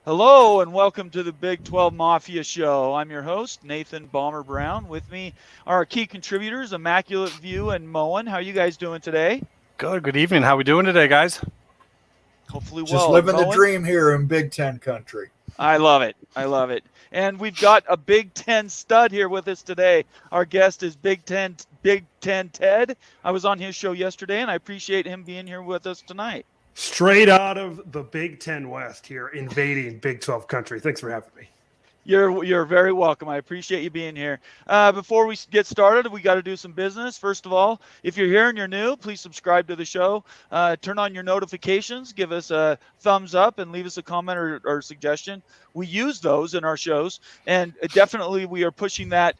Hello and welcome to the Big 12 Mafia Show. I'm your host, Nathan Balmer Brown. With me are our key contributors, Immaculate View and Moen. How are you guys doing today? Good evening. How we doing today, guys? Hopefully Just well. And living the Moen? dream here in Big Ten country. I love it. I love it. And we've got a Big Ten stud here with us today. Our guest is Big Ten Ted. I was on his show yesterday, and I appreciate him being here with us tonight. Straight out of the Big Ten West here, invading Big 12 country. Thanks for having me. You're very welcome. I appreciate you being here. Before we get started, we got to do some business. First of all, if you're here and you're new, please subscribe to the show. Turn on your notifications. Give us a thumbs up and leave us a comment or suggestion. We use those in our shows, and definitely we are pushing that.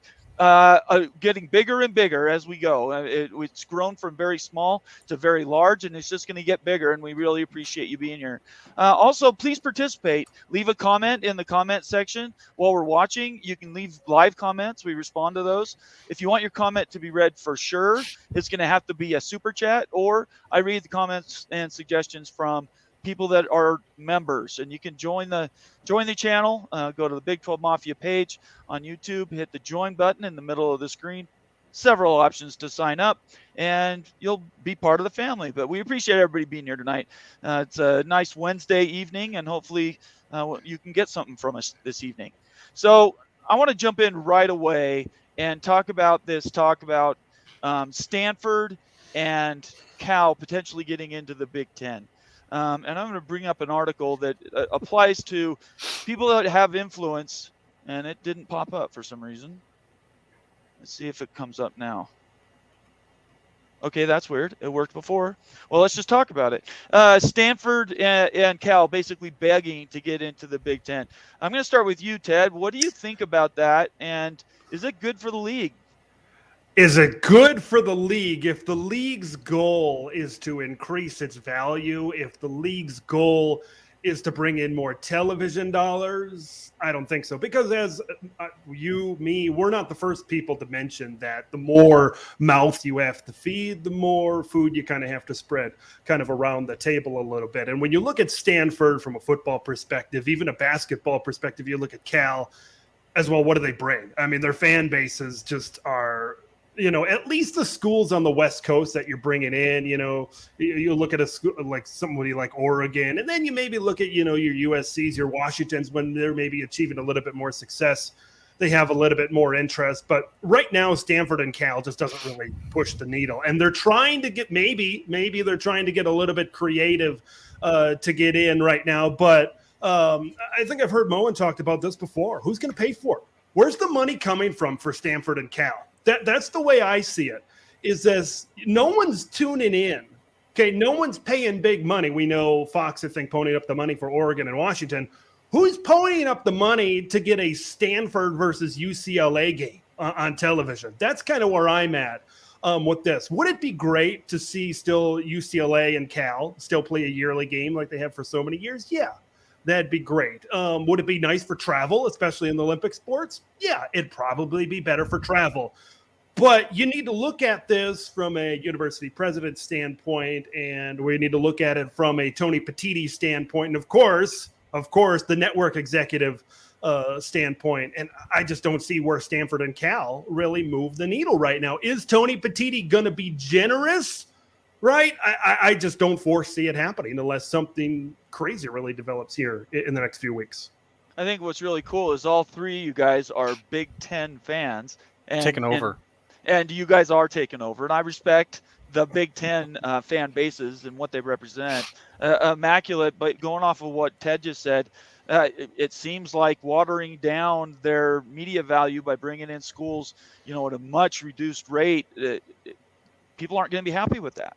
Getting bigger and bigger as we go. It's grown from very small to very large, and it's just going to get bigger, and we really appreciate you being here. Also, please participate. Leave a comment in the comment section while we're watching. You can leave live comments. We respond to those. If you want your comment to be read for sure, it's going to have to be a super chat, or I read the comments and suggestions from people that are members, and you can join the channel. Go to the Big 12 Mafia page on YouTube, hit the join button in the middle of the screen. Several options to sign up, and you'll be part of the family. But we appreciate everybody being here tonight. It's a nice Wednesday evening, and hopefully you can get something from us this evening. So I want to jump in right away and talk about Stanford and Cal potentially getting into the Big Ten. And I'm going to bring up an article that applies to people that have influence, and it didn't pop up for some reason. Let's see if it comes up now. Okay, that's weird. It worked before. Well, let's just talk about it. Stanford and Cal basically begging to get into the Big Ten. I'm going to start with you, Ted. What do you think about that, and is it good for the league? Is it good for the league if the league's goal is to increase its value? If the league's goal is to bring in more television dollars? I don't think so. Because as we're not the first people to mention that the more mouths you have to feed, the more food you kind of have to spread kind of around the table a little bit. And when you look at Stanford from a football perspective, even a basketball perspective, you look at Cal as well, what do they bring? I mean, their fan bases just are – at least the schools on the West Coast that you're bringing in, you look at a school like somebody like Oregon, and then you maybe look at, your USCs, your Washingtons, when they're maybe achieving a little bit more success, they have a little bit more interest. But right now, Stanford and Cal just doesn't really push the needle. And they're trying to get, maybe they're trying to get a little bit creative to get in right now. But I think I've heard Moen talked about this before. Who's going to pay for it? Where's the money coming from for Stanford and Cal? That's the way I see it, is this no one's tuning in. Okay, no one's paying big money. We know Fox, I think, ponying up the money for Oregon and Washington. Who's ponying up the money to get a Stanford versus UCLA game on television? That's kind of where I'm at with this. Would it be great to see still UCLA and Cal still play a yearly game like they have for so many years? Yeah. That'd be great. Would it be nice for travel, especially in the Olympic sports? Yeah, it'd probably be better for travel. But you need to look at this from a university president standpoint, and we need to look at it from a Tony Petitti standpoint, and of course, the network executive standpoint. And I just don't see where Stanford and Cal really move the needle right now. Is Tony Petitti going to be generous? Right? I just don't foresee it happening unless something crazy really develops here in the next few weeks. I think what's really cool is all three of you guys are Big Ten fans. Taking over. And you guys are taking over. And I respect the Big Ten fan bases and what they represent. Immaculate, but going off of what Ted just said, it seems like watering down their media value by bringing in schools, at a much reduced rate. People aren't going to be happy with that.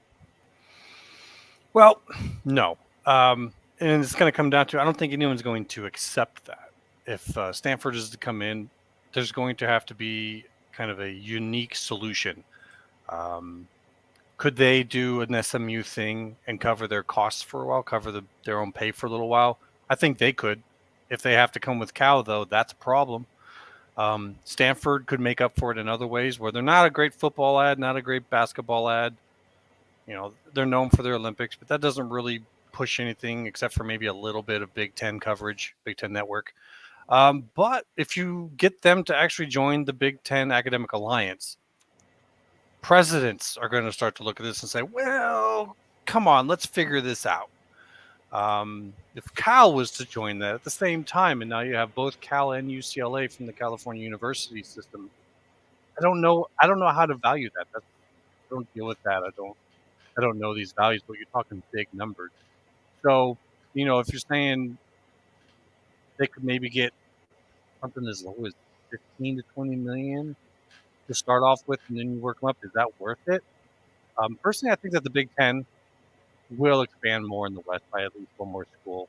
Well, no. And it's going to come down to, I don't think anyone's going to accept that. If Stanford is to come in, there's going to have to be kind of a unique solution. Could they do an SMU thing and cover their costs for a while, cover their own pay for a little while? I think they could. If they have to come with Cal, though, that's a problem. Stanford could make up for it in other ways where they're not a great football ad, not a great basketball ad. They're known for their Olympics, but that doesn't really push anything except for maybe a little bit of Big Ten coverage, Big Ten network. But if you get them to actually join the Big Ten Academic Alliance, presidents are going to start to look at this and say, well, come on, let's figure this out. If Cal was to join that at the same time, and now you have both Cal and UCLA from the California university system, I don't know how to value that. I don't deal with that. I don't know these values, but you're talking big numbers. So, if you're saying they could maybe get something as low as 15 to 20 million to start off with, and then you work them up, is that worth it? Personally, I think that the Big Ten will expand more in the West by at least one more school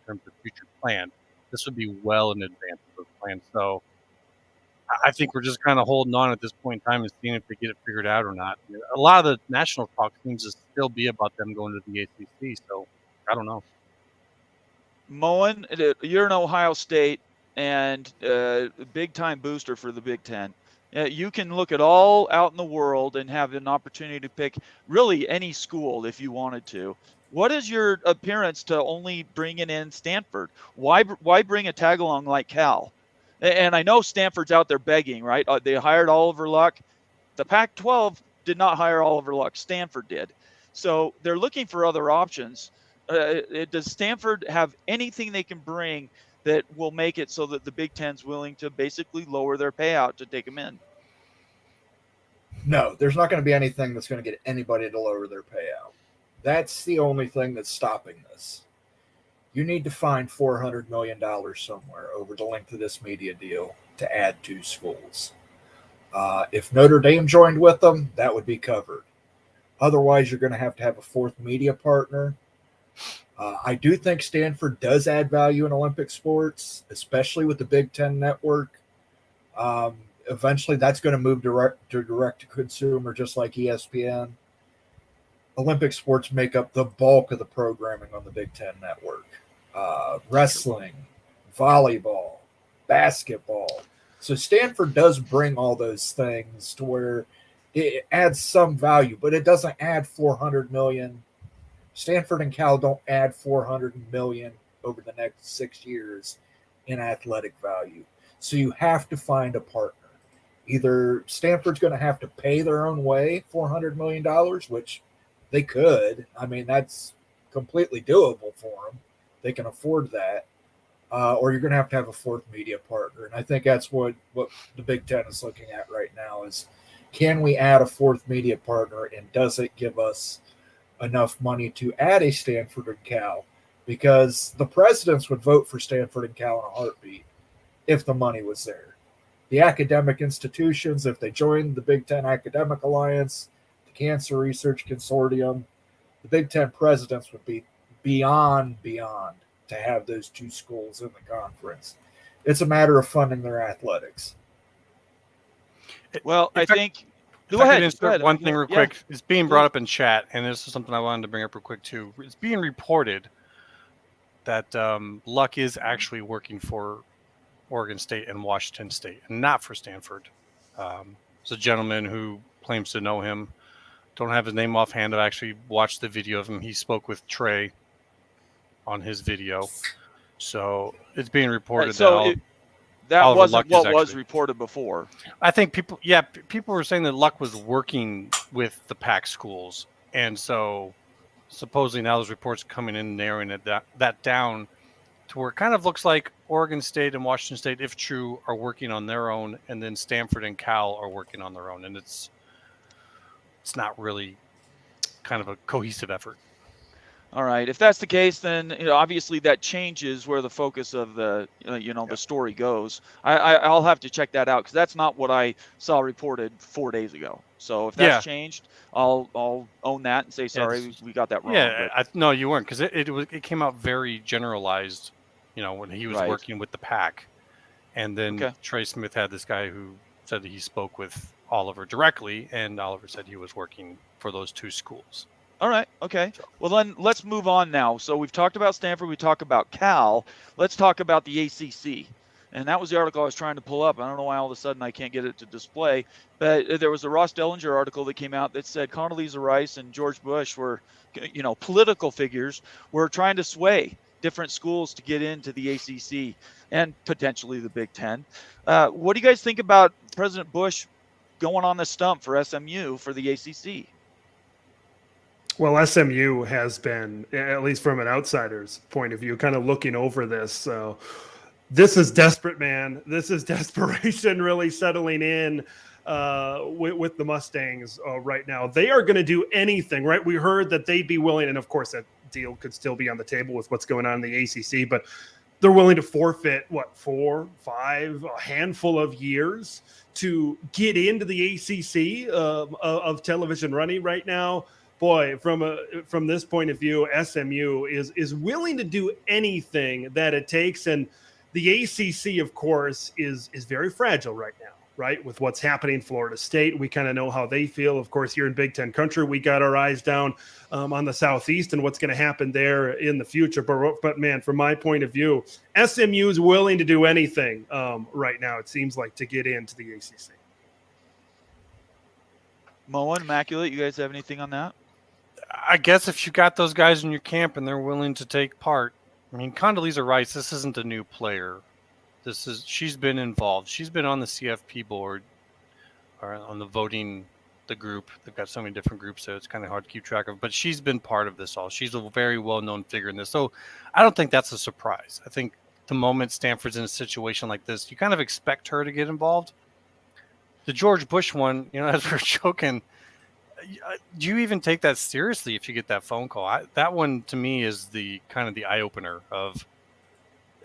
in terms of future plan. This would be well in advance of those plans. So I think we're just kind of holding on at this point in time and seeing if they get it figured out or not. A lot of the national talk seems to still be about them going to the ACC. So I don't know. Moen, you're in Ohio State and a big-time booster for the Big Ten. You can look at all out in the world and have an opportunity to pick really any school if you wanted to. What is your appearance to only bringing in Stanford? Why bring a tag-along like Cal? And I know Stanford's out there begging, right? They hired Oliver Luck. The Pac-12 did not hire Oliver Luck. Stanford did. So they're looking for other options. Does Stanford have anything they can bring that will make it so that the Big Ten's willing to basically lower their payout to take them in? No, there's not going to be anything that's going to get anybody to lower their payout. That's the only thing that's stopping this. You need to find $400 million somewhere over the length of this media deal to add 2 schools. If Notre Dame joined with them, that would be covered. Otherwise, you're going to have a 4th media partner. I do think Stanford does add value in Olympic sports, especially with the Big Ten network. Eventually, that's going to move direct to consumer, just like ESPN. Olympic sports make up the bulk of the programming on the Big Ten network. Wrestling, volleyball, basketball. So Stanford does bring all those things to where it adds some value, but it doesn't add $400 million. Stanford and Cal don't add $400 million over the next 6 years in athletic value. So you have to find a partner. Either Stanford's going to have to pay their own way $400 million, which they could. I mean, that's completely doable for them. They can afford that. Or you're going to have a 4th media partner. And I think that's what the Big Ten is looking at right now is, can we add a 4th media partner, and does it give us enough money to add a Stanford and Cal? Because the presidents would vote for Stanford and Cal in a heartbeat if the money was there. The academic institutions, if they joined the Big Ten Academic Alliance, the Cancer Research Consortium, the Big Ten presidents would be beyond to have those 2 schools in the conference. It's a matter of funding their athletics. Well, I think – Go ahead. One thing real quick. It's being brought up in chat, and this is something I wanted to bring up real quick too. It's being reported that Luck is actually working for Oregon State and Washington State, and not for Stanford. It's a gentleman who claims to know him. Don't have his name offhand. I actually watched the video of him. He spoke with Trey on his video. So it's being reported that Oliver wasn't Luck what is was actually reported before. I think people were saying that Luck was working with the Pac schools, and so supposedly now there's reports coming in narrowing that down to where it kind of looks like Oregon State and Washington State, if true, are working on their own, and then Stanford and Cal are working on their own, and it's not really kind of a cohesive effort. All right. If that's the case, then obviously that changes where the focus of the the story goes. I'll have to check that out because that's not what I saw reported 4 days ago. So if that's changed, I'll own that and say sorry, we got that wrong. Yeah, no, you weren't, because it came out very generalized. When he was working with the Pac, and then Trey Smith had this guy who said that he spoke with Oliver directly, and Oliver said he was working for those 2 schools. All right. Okay. Well, then let's move on now. So we've talked about Stanford. We talked about Cal. Let's talk about the ACC. And that was the article I was trying to pull up. I don't know why all of a sudden I can't get it to display. But there was a Ross Dellinger article that came out that said Condoleezza Rice and George Bush were, political figures, were trying to sway different schools to get into the ACC and potentially the Big Ten. What do you guys think about President Bush going on the stump for SMU for the ACC? Well, SMU has been, at least from an outsider's point of view, kind of looking over this. So this is desperate, man. This is desperation really settling in with the Mustangs right now. They are going to do anything, right? We heard that they'd be willing, and of course that deal could still be on the table with what's going on in the ACC, but they're willing to forfeit, 4, 5, a handful of years to get into the ACC of television running right now. Boy, from this point of view, SMU is willing to do anything that it takes. And the ACC, of course, is very fragile right now, right? With what's happening in Florida State, we kind of know how they feel. Of course, here in Big Ten country, we got our eyes down on the Southeast and what's going to happen there in the future. But man, from my point of view, SMU is willing to do anything right now, it seems like, to get into the ACC. Moen, Immaculate, you guys have anything on that? I guess if you got those guys in your camp and they're willing to take part, I mean, Condoleezza Rice, this isn't a new player. She's been involved. She's been on the CFP board or on the group. They've got so many different groups, so it's kind of hard to keep track of. But she's been part of this all. She's a very well-known figure in this. So I don't think that's a surprise. I think the moment Stanford's in a situation like this, you kind of expect her to get involved. The George Bush one, as we're joking, do you even take that seriously if you get that phone call? That one to me is the kind of the eye opener of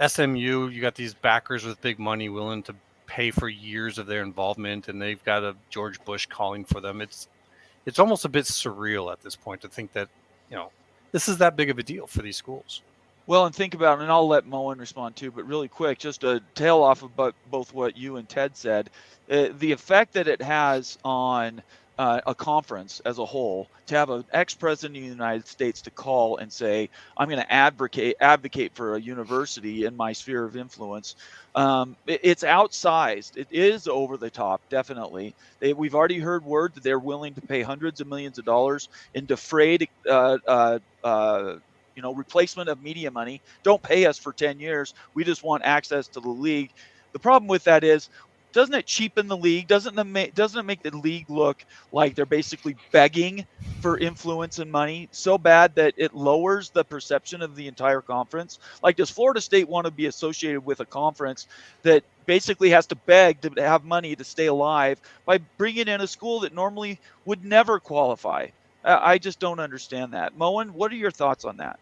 SMU. You got these backers with big money willing to pay for years of their involvement, and they've got a George Bush calling for them. It's almost a bit surreal at this point to think that this is that big of a deal for these schools. Well, and think about it, and I'll let Moen respond too, but really quick, just to tail off of both what you and Ted said, the effect that it has on a conference as a whole, to have an ex-president of the United States to call and say, I'm going to advocate for a university in my sphere of influence. It's outsized. It is over the top, definitely. We've already heard word that they're willing to pay hundreds of millions of dollars in defrayed replacement of media money. Don't pay us for 10 years. We just want access to the league. The problem with that is, doesn't it cheapen the league? Doesn't it make the league look like they're basically begging for influence and money so bad that it lowers the perception of the entire conference? Like, does Florida State want to be associated with a conference that basically has to beg to have money to stay alive by bringing in a school that normally would never qualify? I just don't understand that. Moen, what are your thoughts on that?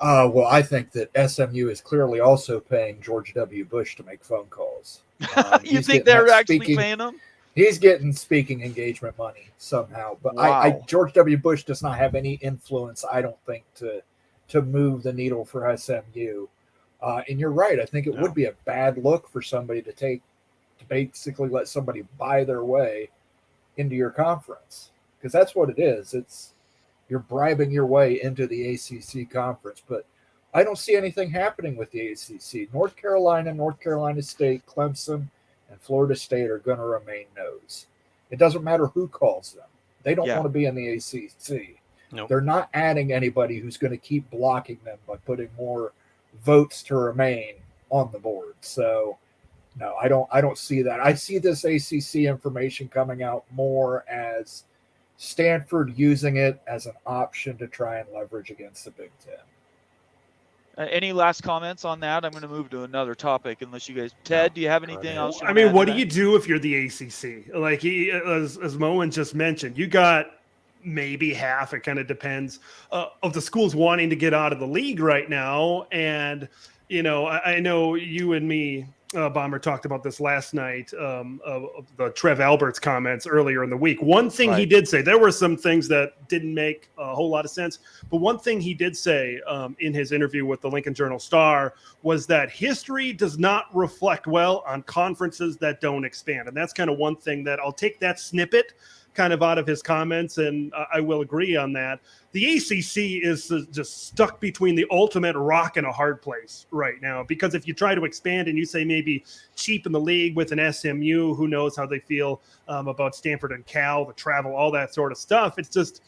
Well, I think that SMU is clearly also paying George W. Bush to make phone calls. You think they're actually paying him? He's getting speaking engagement money somehow. But wow. George W. Bush does not have any influence, I don't think, to move the needle for SMU. And you're right. I think it would be a bad look for somebody to basically let somebody buy their way into your conference. Because that's what it is. You're bribing your way into the ACC conference. But I don't see anything happening with the ACC. North Carolina State, Clemson, and Florida State are going to remain no's. It doesn't matter who calls them. They don't want to be in the ACC. Nope. They're not adding anybody who's going to keep blocking them by putting more votes to remain on the board. So, no, I don't see that. I see this ACC information coming out more as Stanford using it as an option to try and leverage against the Big Ten. Any last comments on that? I'm going to move to another topic unless you guys... Ted, do you have anything else? I mean, what do you do if you're the ACC? Like, as Moen just mentioned, you got maybe half, it kind of depends, of the schools wanting to get out of the league right now. And, I know you and me, Bomber, talked about this last night, of the Trev Alberts comments earlier in the week. One thing he did say, there were some things that didn't make a whole lot of sense, but one thing he did say in his interview with the Lincoln Journal-Star was that history does not reflect well on conferences that don't expand. And that's kind of one thing that I'll take that snippet kind of out of his comments, and I will agree on that. The ACC is just stuck between the ultimate rock and a hard place right now, because if you try to expand and you say maybe cheapen the league with an SMU, who knows how they feel about Stanford and Cal, the travel, all that sort of stuff. It's just,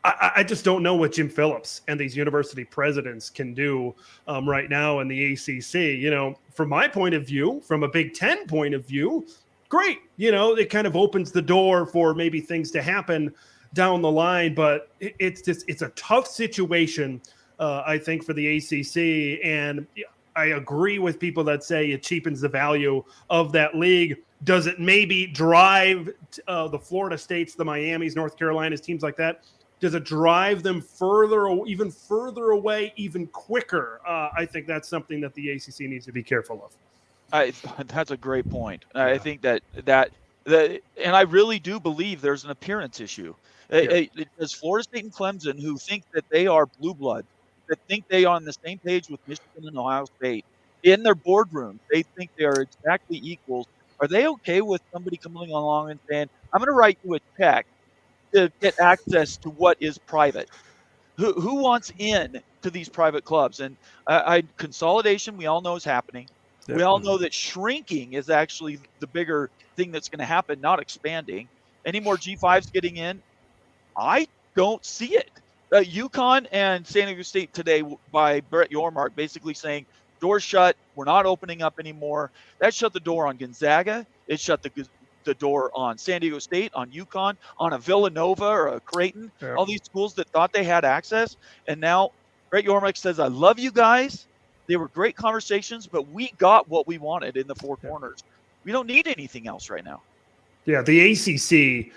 I just don't know what Jim Phillips and these university presidents can do right now in the ACC. From my point of view, from a Big Ten point of view, great. It kind of opens the door for maybe things to happen down the line, but it's a tough situation, I think, for the ACC. And I agree with people that say it cheapens the value of that league. Does it maybe drive the Florida States, the Miamis, North Carolinas, teams like that? Does it drive them even further away, even quicker? I think that's something that the ACC needs to be careful of. That's a great point. Yeah. I think that and I really do believe there's an appearance issue. Yeah. There's Florida State and Clemson who think that they are blue blood, that think they are on the same page with Michigan and Ohio State. In their boardroom, they think they are exactly equals. Are they okay with somebody coming along and saying, I'm going to write you a check to get access to what is private? Who wants in to these private clubs? And consolidation, we all know, is happening. Yeah. We all know that shrinking is actually the bigger thing that's going to happen, not expanding. Any more G5s getting in? I don't see it. UConn and San Diego State today by Brett Yormark basically saying, doors shut, we're not opening up anymore. That shut the door on Gonzaga. It shut the door on San Diego State, on UConn, on a Villanova or a Creighton, yeah. All these schools that thought they had access. And now Brett Yormark says, I love you guys. They were great conversations, but we got what we wanted in the four corners. We don't need anything else right now. Yeah, the ACC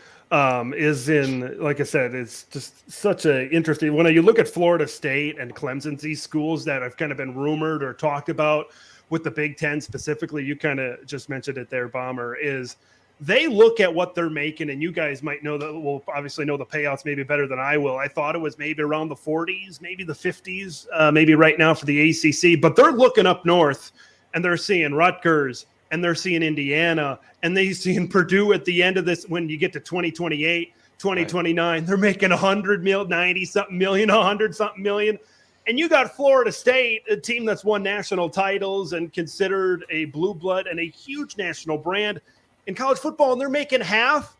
is in, like I said, it's just such a interesting, when you look at Florida State and Clemson, these schools that have kind of been rumored or talked about with the Big Ten specifically, you kind of just mentioned it there, Bomber, is they look at what they're making, and you guys might know that, will obviously know the payouts maybe better than I will. I thought it was maybe around the 40s, maybe the 50s, maybe right now for the ACC, but they're looking up north and they're seeing Rutgers and they're seeing Indiana and they're seeing Purdue at the end of this. When you get to 2028, 2029, right. They're making 100 million, 90 something million, 100 something million. And you got Florida State, a team that's won national titles and considered a blue blood and a huge national brand in college football, and they're making half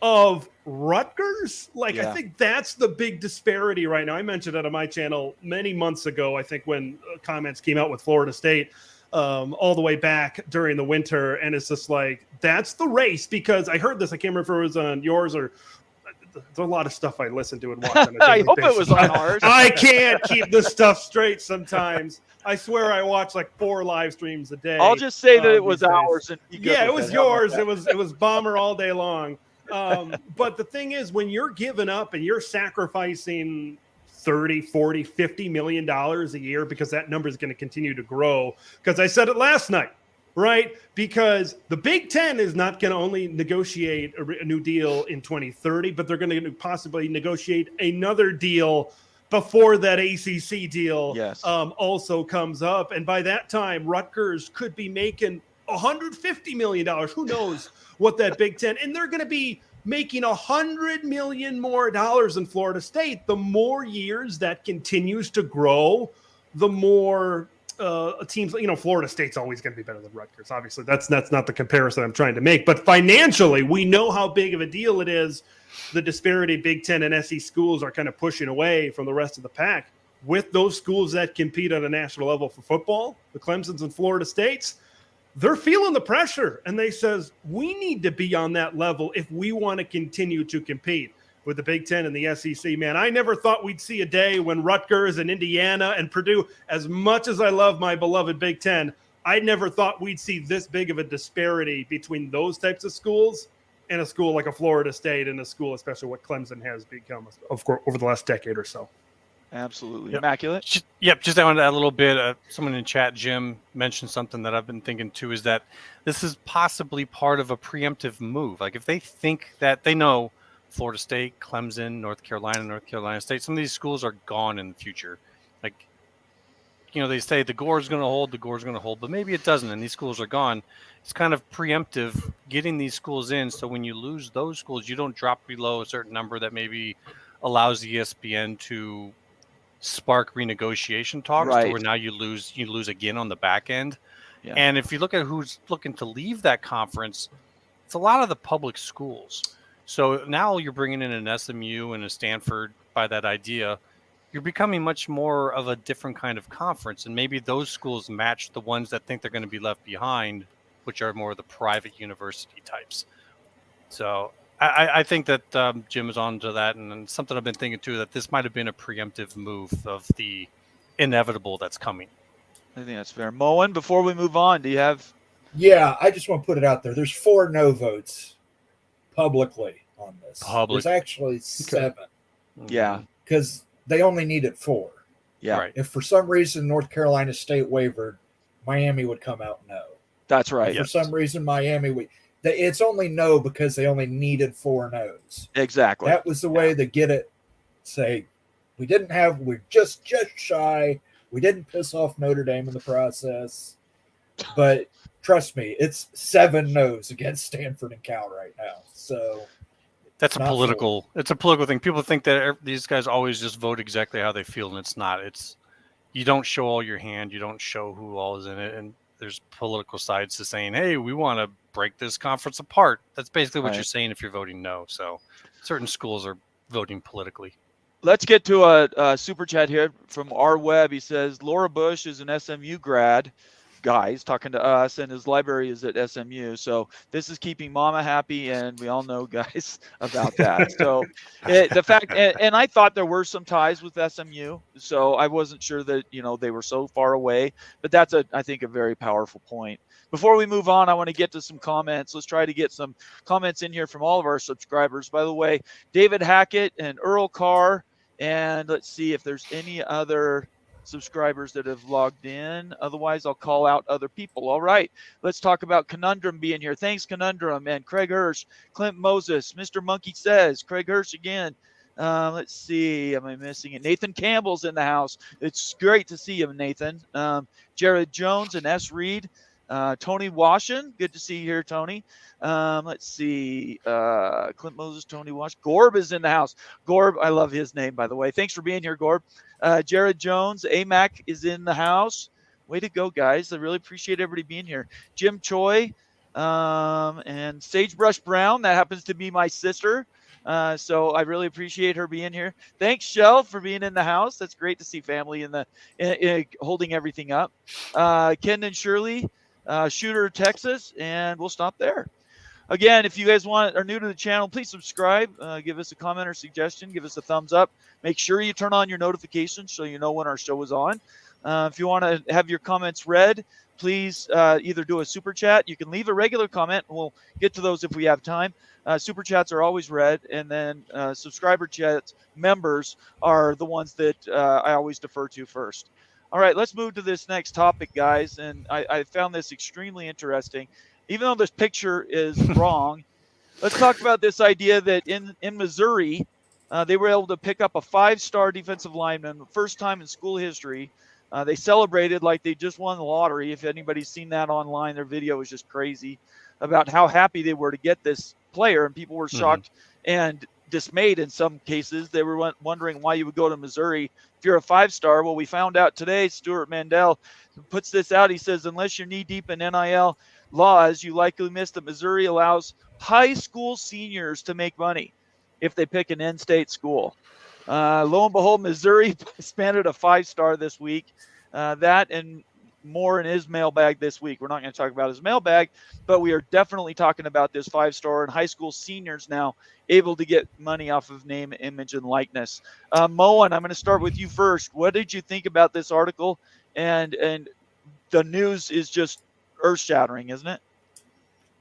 of Rutgers. I think that's the big disparity right now. I mentioned it on my channel many months ago, I think, when comments came out with Florida State all the way back during the winter. And it's just like, that's the race, because I heard this, I can't remember if it was on yours or there's a lot of stuff I listen to and watch on a daily I hope basis. It was on ours. I can't keep this stuff straight sometimes. I swear I watch like 4 live streams a day. I'll just say that it was ours. And it was yours. It was Bomber all day long. But the thing is, when you're giving up and you're sacrificing 30, 40, 50 million dollars a year, because that number is going to continue to grow, because I said it last night, right? Because the Big Ten is not going to only negotiate a new deal in 2030, but they're going to possibly negotiate another deal before that ACC deal also comes up. And by that time, Rutgers could be making $150 million. Who knows what that Big Ten, and they're going to be making $100 million more in Florida State. The more years that continues to grow, the more teams, Florida State's always going to be better than Rutgers. Obviously, that's not the comparison I'm trying to make. But financially, we know how big of a deal it is. The disparity Big Ten and SEC schools are kind of pushing away from the rest of the pack. With those schools that compete at a national level for football, the Clemsons and Florida States, they're feeling the pressure. And they says, we need to be on that level if we want to continue to compete with the Big Ten and the SEC. Man, I never thought we'd see a day when Rutgers and Indiana and Purdue, as much as I love my beloved Big Ten, I never thought we'd see this big of a disparity between those types of schools and a school like a Florida State and a school, especially what Clemson has become, of course, over the last decade or so. Absolutely. Yep. Immaculate. Just I wanted to add a little bit. Someone in chat, Jim, mentioned something that I've been thinking too, is that this is possibly part of a preemptive move. Like if they think that they know Florida State, Clemson, North Carolina State, some of these schools are gone in the future. Like they say the gore's going to hold, but maybe it doesn't, and these schools are gone. It's kind of preemptive getting these schools in, so when you lose those schools, you don't drop below a certain number that maybe allows ESPN to spark renegotiation talks to Right. where now you lose again on the back end. Yeah. And if you look at who's looking to leave that conference, it's a lot of the public schools. So now you're bringing in an SMU and a Stanford by that idea. You're becoming much more of a different kind of conference. And maybe those schools match the ones that think they're going to be left behind, which are more the private university types. So I think that Jim is on to that. And something I've been thinking too, that this might have been a preemptive move of the inevitable that's coming. I think that's fair. Moen, before we move on, do you have? Yeah, I just want to put it out there. There's 4 no votes publicly on this. Public. There's actually 7 Yeah. because they only needed 4. Yeah. Right. If for some reason North Carolina State wavered, Miami would come out no. That's right. For some reason Miami would. It's only no because they only needed 4 no's. Exactly. That was the way to get it. Say, we're just shy. We didn't piss off Notre Dame in the process, but trust me, it's 7 no's against Stanford and Cal right now. So that's a political. It's a political thing. People think that these guys always just vote exactly how they feel, and it's not. It's you don't show all your hand. You don't show who all is in it, and there's political sides to saying, "Hey, we want to break this conference apart." That's basically what you're saying if you're voting no. So certain schools are voting politically. Let's get to a super chat here from R Webb. He says Laura Bush is an SMU grad. Guys talking to us, and his library is at SMU. So this is keeping Mama happy, and we all know, guys, about that. So the fact, and I thought there were some ties with SMU, so I wasn't sure that they were so far away. But that's I think a very powerful point. Before we move on, I want to get to some comments. Let's try to get some comments in here from all of our subscribers. By the way, David Hackett and Earl Carr, and let's see if there's any other subscribers that have logged in. Otherwise, I'll call out other people. All right, let's talk about Conundrum being here. Thanks, Conundrum, and Craig Hirsch, Clint Moses, Mr. Monkey Says, Craig Hirsch again. Let's see, am I missing it? Nathan Campbell's in the house. It's great to see you, Nathan. Jared Jones and S. Reed. Tony Washin, good to see you here, Tony. Let's see, Clint Moses, Tony Wash. Gorb is in the house. Gorb, I love his name, by the way. Thanks for being here, Gorb. Jared Jones, AMAC is in the house. Way to go, guys. I really appreciate everybody being here. Jim Choi and Sagebrush Brown. That happens to be my sister. So I really appreciate her being here. Thanks, Shell, for being in the house. That's great to see family in holding everything up. Ken and Shirley, Shooter, Texas, and we'll stop there. Again, if you guys are new to the channel, please subscribe. Give us a comment or suggestion. Give us a thumbs up. Make sure you turn on your notifications so you know when our show is on. If you want to have your comments read, please either do a super chat. You can leave a regular comment, and we'll get to those if we have time. Super chats are always read, and then subscriber chats members are the ones that I always defer to first. All right, let's move to this next topic, guys. And I found this extremely interesting. Even though this picture is wrong, let's talk about this idea that in Missouri, they were able to pick up a 5-star defensive lineman, first time in school history. They celebrated like they just won the lottery. If anybody's seen that online, their video was just crazy about how happy they were to get this player, and people were shocked and dismayed in some cases. They were wondering why you would go to Missouri if you're a 5-star. Well, we found out today, Stuart Mandel puts this out. He says, unless you're knee-deep in NIL laws, you likely missed that Missouri allows high school seniors to make money if they pick an in-state school. Lo and behold, Missouri expanded a 5-star this week. That and more in his mailbag this week. We're not going to talk about his mailbag, but we are definitely talking about this 5-star and high school seniors now able to get money off of name, image, and likeness. Moen, I'm going to start with you first. What did you think about this article? And the news is just earth-shattering, isn't it?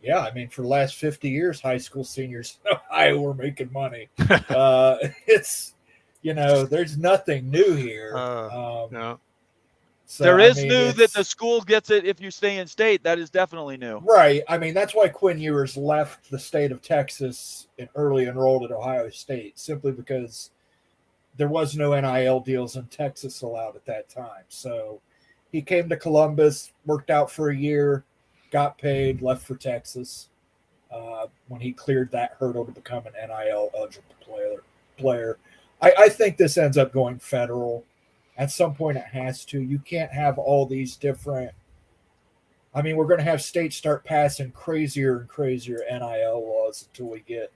Yeah, I mean, for the last 50 years, high school seniors in Ohio were making money. It's, there's nothing new here. No. So, there is new that the school gets it if you stay in state. That is definitely new. Right. I mean, that's why Quinn Ewers left the state of Texas and early enrolled at Ohio State, simply because there was no NIL deals in Texas allowed at that time. So He came to Columbus, worked out for a year, got paid, left for Texas when he cleared that hurdle to become an NIL eligible player. I think this ends up going federal. At some point, it has to. You can't have all these different. I mean, we're going to have states start passing crazier and crazier NIL laws until we get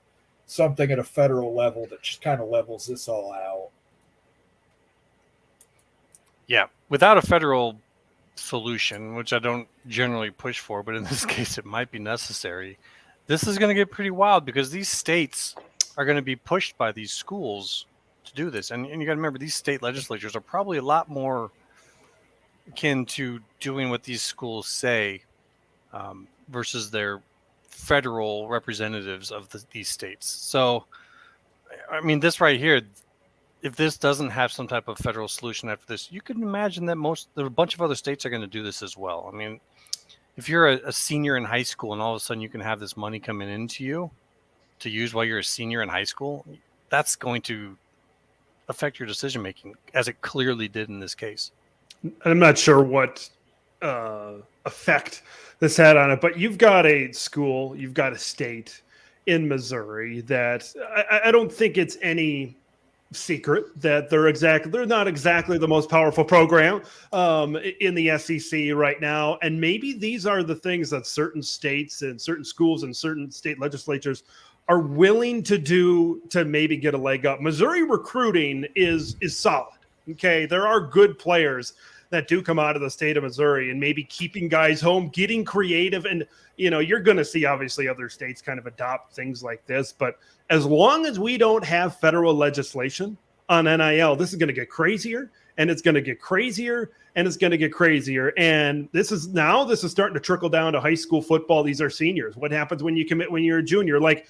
something at a federal level that just kind of levels this all out. Yeah, without a federal solution, which I don't generally push for, but in this case it might be necessary, this is going to get pretty wild because these states are going to be pushed by these schools to do this. And you got to remember, these state legislatures are probably a lot more akin to doing what these schools say versus their federal representatives of these states. So, I mean, this right here, if this doesn't have some type of federal solution after this, you can imagine that a bunch of other states are going to do this as well. I mean, if you're a senior in high school and all of a sudden you can have this money coming into you to use while you're a senior in high school, that's going to affect your decision making, as it clearly did in this case. I'm not sure what effect this had on it, but you've got a school, you've got a state in Missouri that I don't think it's any secret that they're not exactly the most powerful program in the SEC right now. And maybe these are the things that certain states and certain schools and certain state legislatures are willing to do to maybe get a leg up. Missouri recruiting is solid. Okay. There are good players that do come out of the state of Missouri, and maybe keeping guys home, getting creative. And, you're going to see obviously other states kind of adopt things like this, but as long as we don't have federal legislation on NIL, this is going to get crazier, and it's going to get crazier, and it's going to get crazier. And this is starting to trickle down to high school football. These are seniors. What happens when you commit when you're a junior? Like,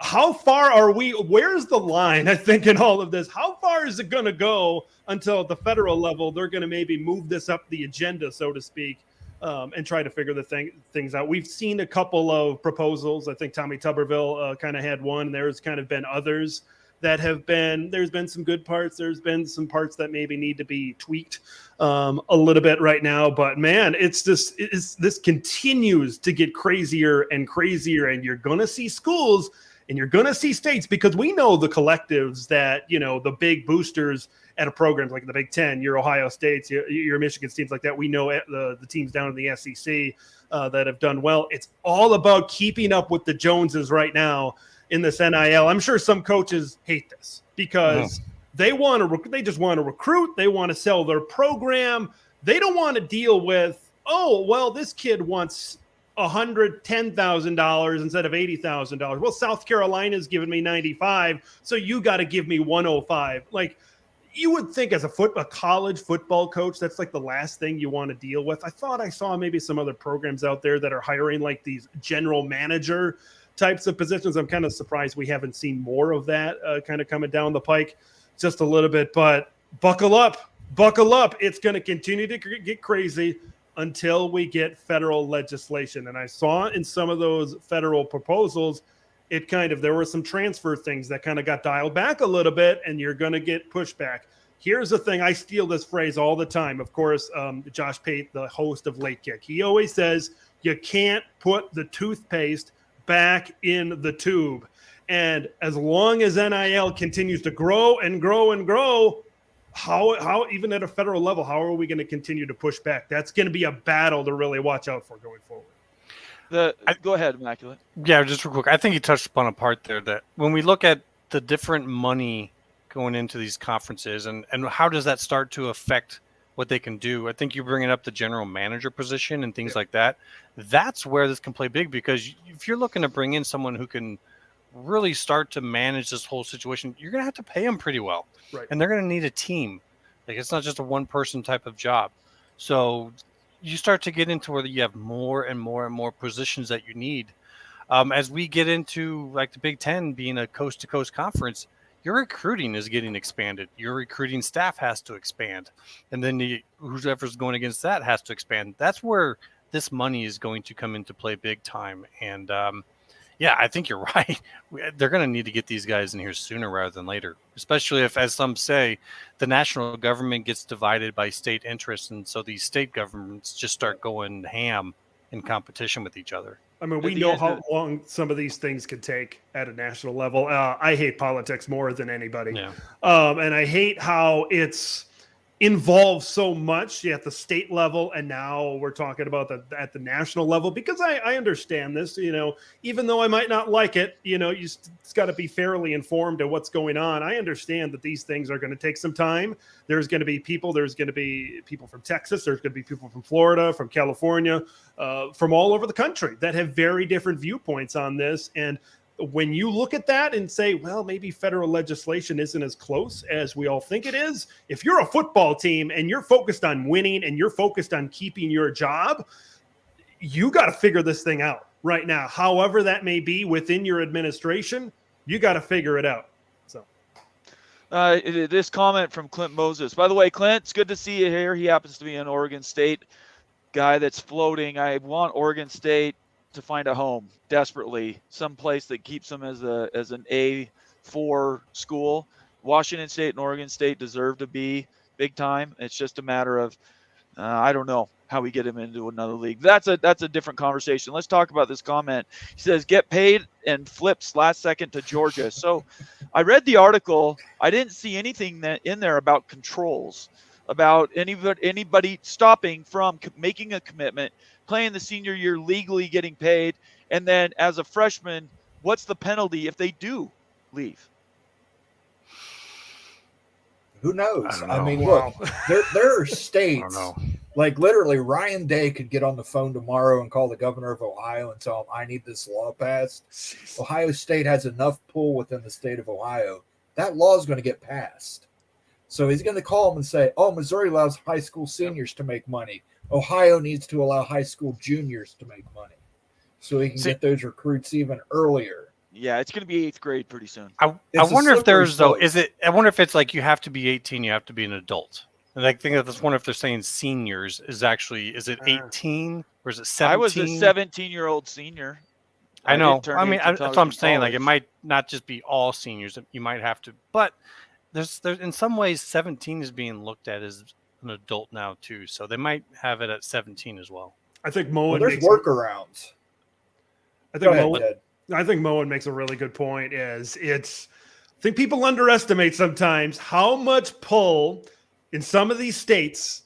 how far are we? Where's the line? I think in all of this, how far is it going to go until at the federal level they're going to maybe move this up the agenda, so to speak, and try to figure the things out? We've seen a couple of proposals. I think Tommy Tuberville kind of had one. There's kind of been others that have been. There's been some good parts. There's been some parts that maybe need to be tweaked a little bit right now. But man, this continues to get crazier and crazier, and you're going to see schools. And you're going to see states, because we know the collectives that, the big boosters at a program like the Big Ten, your Ohio States, your Michigan teams like that. We know the teams down in the SEC that have done well. It's all about keeping up with the Joneses right now in this NIL. I'm sure some coaches hate this because they just want to recruit. They want to sell their program. They don't want to deal with, this kid wants $110,000 instead of $80,000. Well, South Carolina's giving me 95, so you got to give me 105. Like, you would think as a college football coach, that's like the last thing you want to deal with. I thought I saw maybe some other programs out there that are hiring like these general manager types of positions. I'm kind of surprised we haven't seen more of that kind of coming down the pike just a little bit. But buckle up. It's going to continue to get crazy until we get federal legislation. And I saw in some of those federal proposals, there were some transfer things that kind of got dialed back a little bit, and you're going to get pushback. Here's the thing. I steal this phrase all the time. Of course, Josh Pate, the host of Late Kick, he always says, you can't put the toothpaste back in the tube. And as long as NIL continues to grow and grow and grow, how even at a federal level, how are we going to continue to push back? That's going to be a battle to really watch out for going forward. Go ahead, Immaculate. Yeah, just real quick. I think you touched upon a part there that when we look at the different money going into these conferences and how does that start to affect what they can do? I think you're bringing up the general manager position and things like that. That's where this can play big, because if you're looking to bring in someone who can really start to manage this whole situation, you're going to have to pay them pretty well. Right. And they're going to need a team. Like, it's not just a one-person type of job. So you start to get into where you have more and more and more positions that you need. As we get into like the Big Ten being a coast-to-coast conference, your recruiting is getting expanded. Your recruiting staff has to expand. And then whoever's going against that has to expand. That's where this money is going to come into play big time. And Yeah, I think you're right. They're going to need to get these guys in here sooner rather than later, especially if, as some say, the national government gets divided by state interests, and so these state governments just start going ham in competition with each other. I mean, At we the know end how of- long some of these things can take at a national level. I hate politics more than anybody. Yeah. And I hate how it's involved so much at the state level, and now we're talking about at the national level, because I understand this, even though I might not like it, it's got to be fairly informed of what's going on. I understand that these things are going to take some time. There's going to be people from Texas, there's going to be people from Florida, from California, from all over the country that have very different viewpoints on this. And when you look at that and say, well, maybe federal legislation isn't as close as we all think it is, if you're a football team and you're focused on winning and you're focused on keeping your job, you got to figure this thing out right now. However that may be within your administration, you got to figure it out. So this comment from Clint Moses. By the way, Clint, it's good to see you here. He happens to be an Oregon State guy that's floating. I want Oregon State to find a home desperately, some place that keeps them as an A4 school. Washington State and Oregon State deserve to be big time. It's just a matter of I don't know how we get him into another league. That's a different conversation. Let's talk about this comment. He says, get paid and flips last second to Georgia. So I read the article. I didn't see anything in there about controls, about anybody stopping from making a commitment, playing the senior year, legally getting paid, and then as a freshman, what's the penalty if they do leave? Who knows? I mean, Wow. look, there are I states, don't know. like literally Ryan Day could get on the phone tomorrow and call the governor of Ohio and tell him, I need this law passed. Ohio State has enough pull within the state of Ohio. That law is going to get passed. So he's going to call him and say, oh, Missouri allows high school seniors to make money. Ohio needs to allow high school juniors to make money. So he can get those recruits even earlier. Yeah, it's going to be 8th grade pretty soon. I wonder if there's though. I wonder if it's like you have to be 18, you have to be an adult. And I think that's wonder if they're saying seniors is it 18 or is it 17? I was a 17-year-old senior. I know. didn't turn I mean, 18 that's until I what was I'm in saying. Like, it college. might not just be all seniors. You might have to, but there's in some ways 17 is being looked at as an adult now too. So they might have it at 17 as well. I think Well, Moen there's makes workarounds. I Go think ahead, Moen, Ted. I think Moen makes a really good point. I think people underestimate sometimes how much pull in some of these states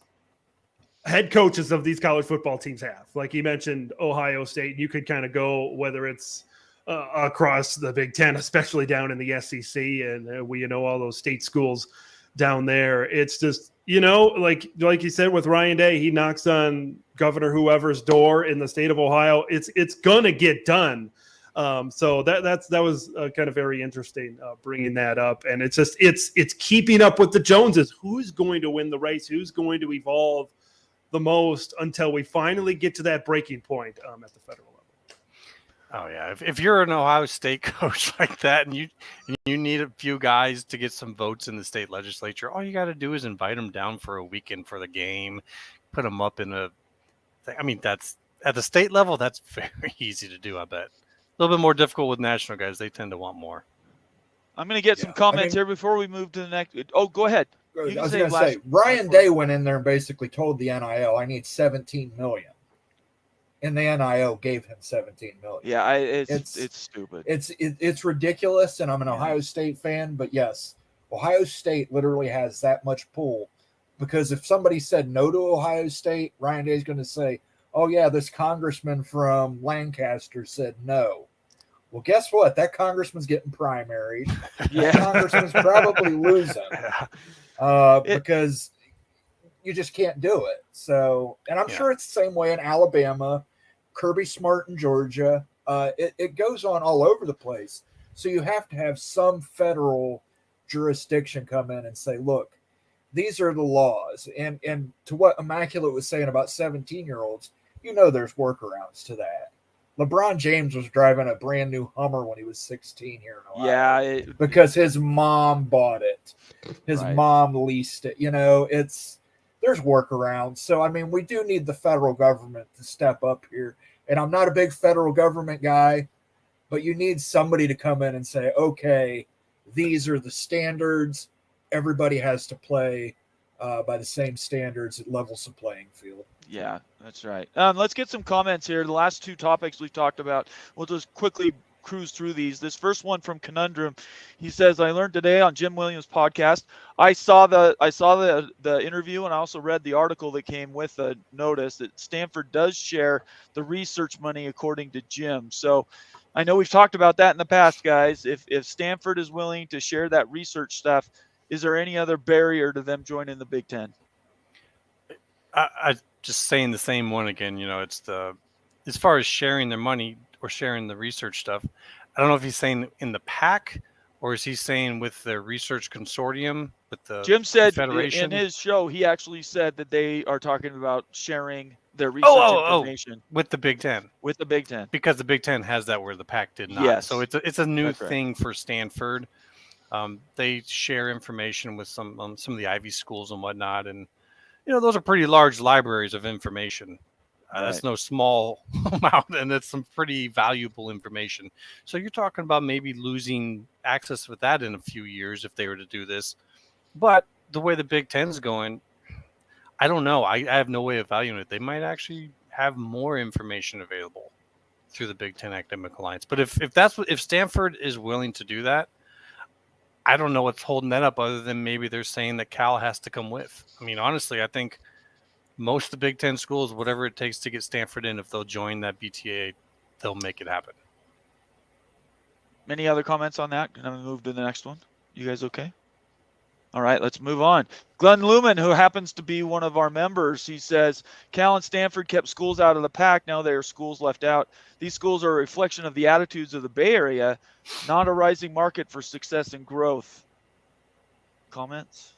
head coaches of these college football teams have. Like he mentioned, Ohio State. You could kind of go whether it's across the Big Ten, especially down in the SEC, and we all those state schools down there. It's just like you said with Ryan Day, he knocks on Governor whoever's door in the state of Ohio. It's gonna get done. So that was kind of very interesting bringing that up, and it's keeping up with the Joneses. Who's going to win the race? Who's going to evolve the most until we finally get to that breaking point at the federal level? Oh yeah, if you're an Ohio State coach like that, and you need a few guys to get some votes in the state legislature, all you got to do is invite them down for a weekend for the game, put them up in a. I mean, that's at the state level. That's very easy to do. I bet. A little bit more difficult with national guys. They tend to want more. I'm going to get some comments here before we move to the next. Oh, go ahead. I You can was say going to last- say, Ryan Day went in there and basically told the NIL, I need $17 million. And the NIL gave him $17 million. Yeah, it's stupid. It's ridiculous, and I'm an Ohio State fan, but yes, Ohio State literally has that much pull, because if somebody said no to Ohio State, Ryan Day is going to say, oh yeah, this congressman from Lancaster said no. Well, guess what? That congressman's getting primaried. Yeah. That congressman's probably losing because you just can't do it. So, and I'm sure it's the same way in Alabama, Kirby Smart in Georgia. It goes on all over the place. So you have to have some federal jurisdiction come in and say, look, these are the laws. And to what Immaculate was saying about 17-year-olds, there's workarounds to that. LeBron James was driving a brand new Hummer when he was 16 here in Ohio. Because his mom bought it. His mom leased it. There's workarounds. So, I mean, we do need the federal government to step up here. And I'm not a big federal government guy, but you need somebody to come in and say, okay, these are the standards. Everybody has to play by the same standards. It levels the playing field. Yeah, that's right. Let's get some comments here. The last two topics we've talked about, we'll just quickly cruise through these. This first one from Conundrum, he says, "I learned today on Jim Williams' podcast. I saw the interview, and I also read the article that came with the notice that Stanford does share the research money according to Jim. So I know we've talked about that in the past, guys. If Stanford is willing to share that research stuff, is there any other barrier to them joining the Big Ten?" I just saying the same one again. It's as far as sharing their money or sharing the research stuff. I don't know if he's saying in the pack or is he saying with the research consortium with the Jim said Federation? in his show, he actually said that they are talking about sharing their research information with the Big Ten. With the Big Ten, because the Big Ten has that where the pack did not. Yes. So it's a new That's right. thing for Stanford. They share information with some of the Ivy schools and whatnot, and those are pretty large libraries of information. That's no small amount, and it's some pretty valuable information. So you're talking about maybe losing access with that in a few years if they were to do this. But the way the Big Ten's going, I don't know. I have no way of valuing it. They might actually have more information available through the Big Ten Academic Alliance. But if Stanford is willing to do that, I don't know what's holding that up other than maybe they're saying that Cal has to come with. I mean, honestly, I think most of the Big Ten schools, whatever it takes to get Stanford in, if they'll join that BTA, they'll make it happen. Any other comments on that? Can I move to the next one? You guys okay? All right, let's move on. Glenn Lumen, who happens to be one of our members, he says, Cal and Stanford kept schools out of the pack. Now there are schools left out. These schools are a reflection of the attitudes of the Bay Area, not a rising market for success and growth. Comments?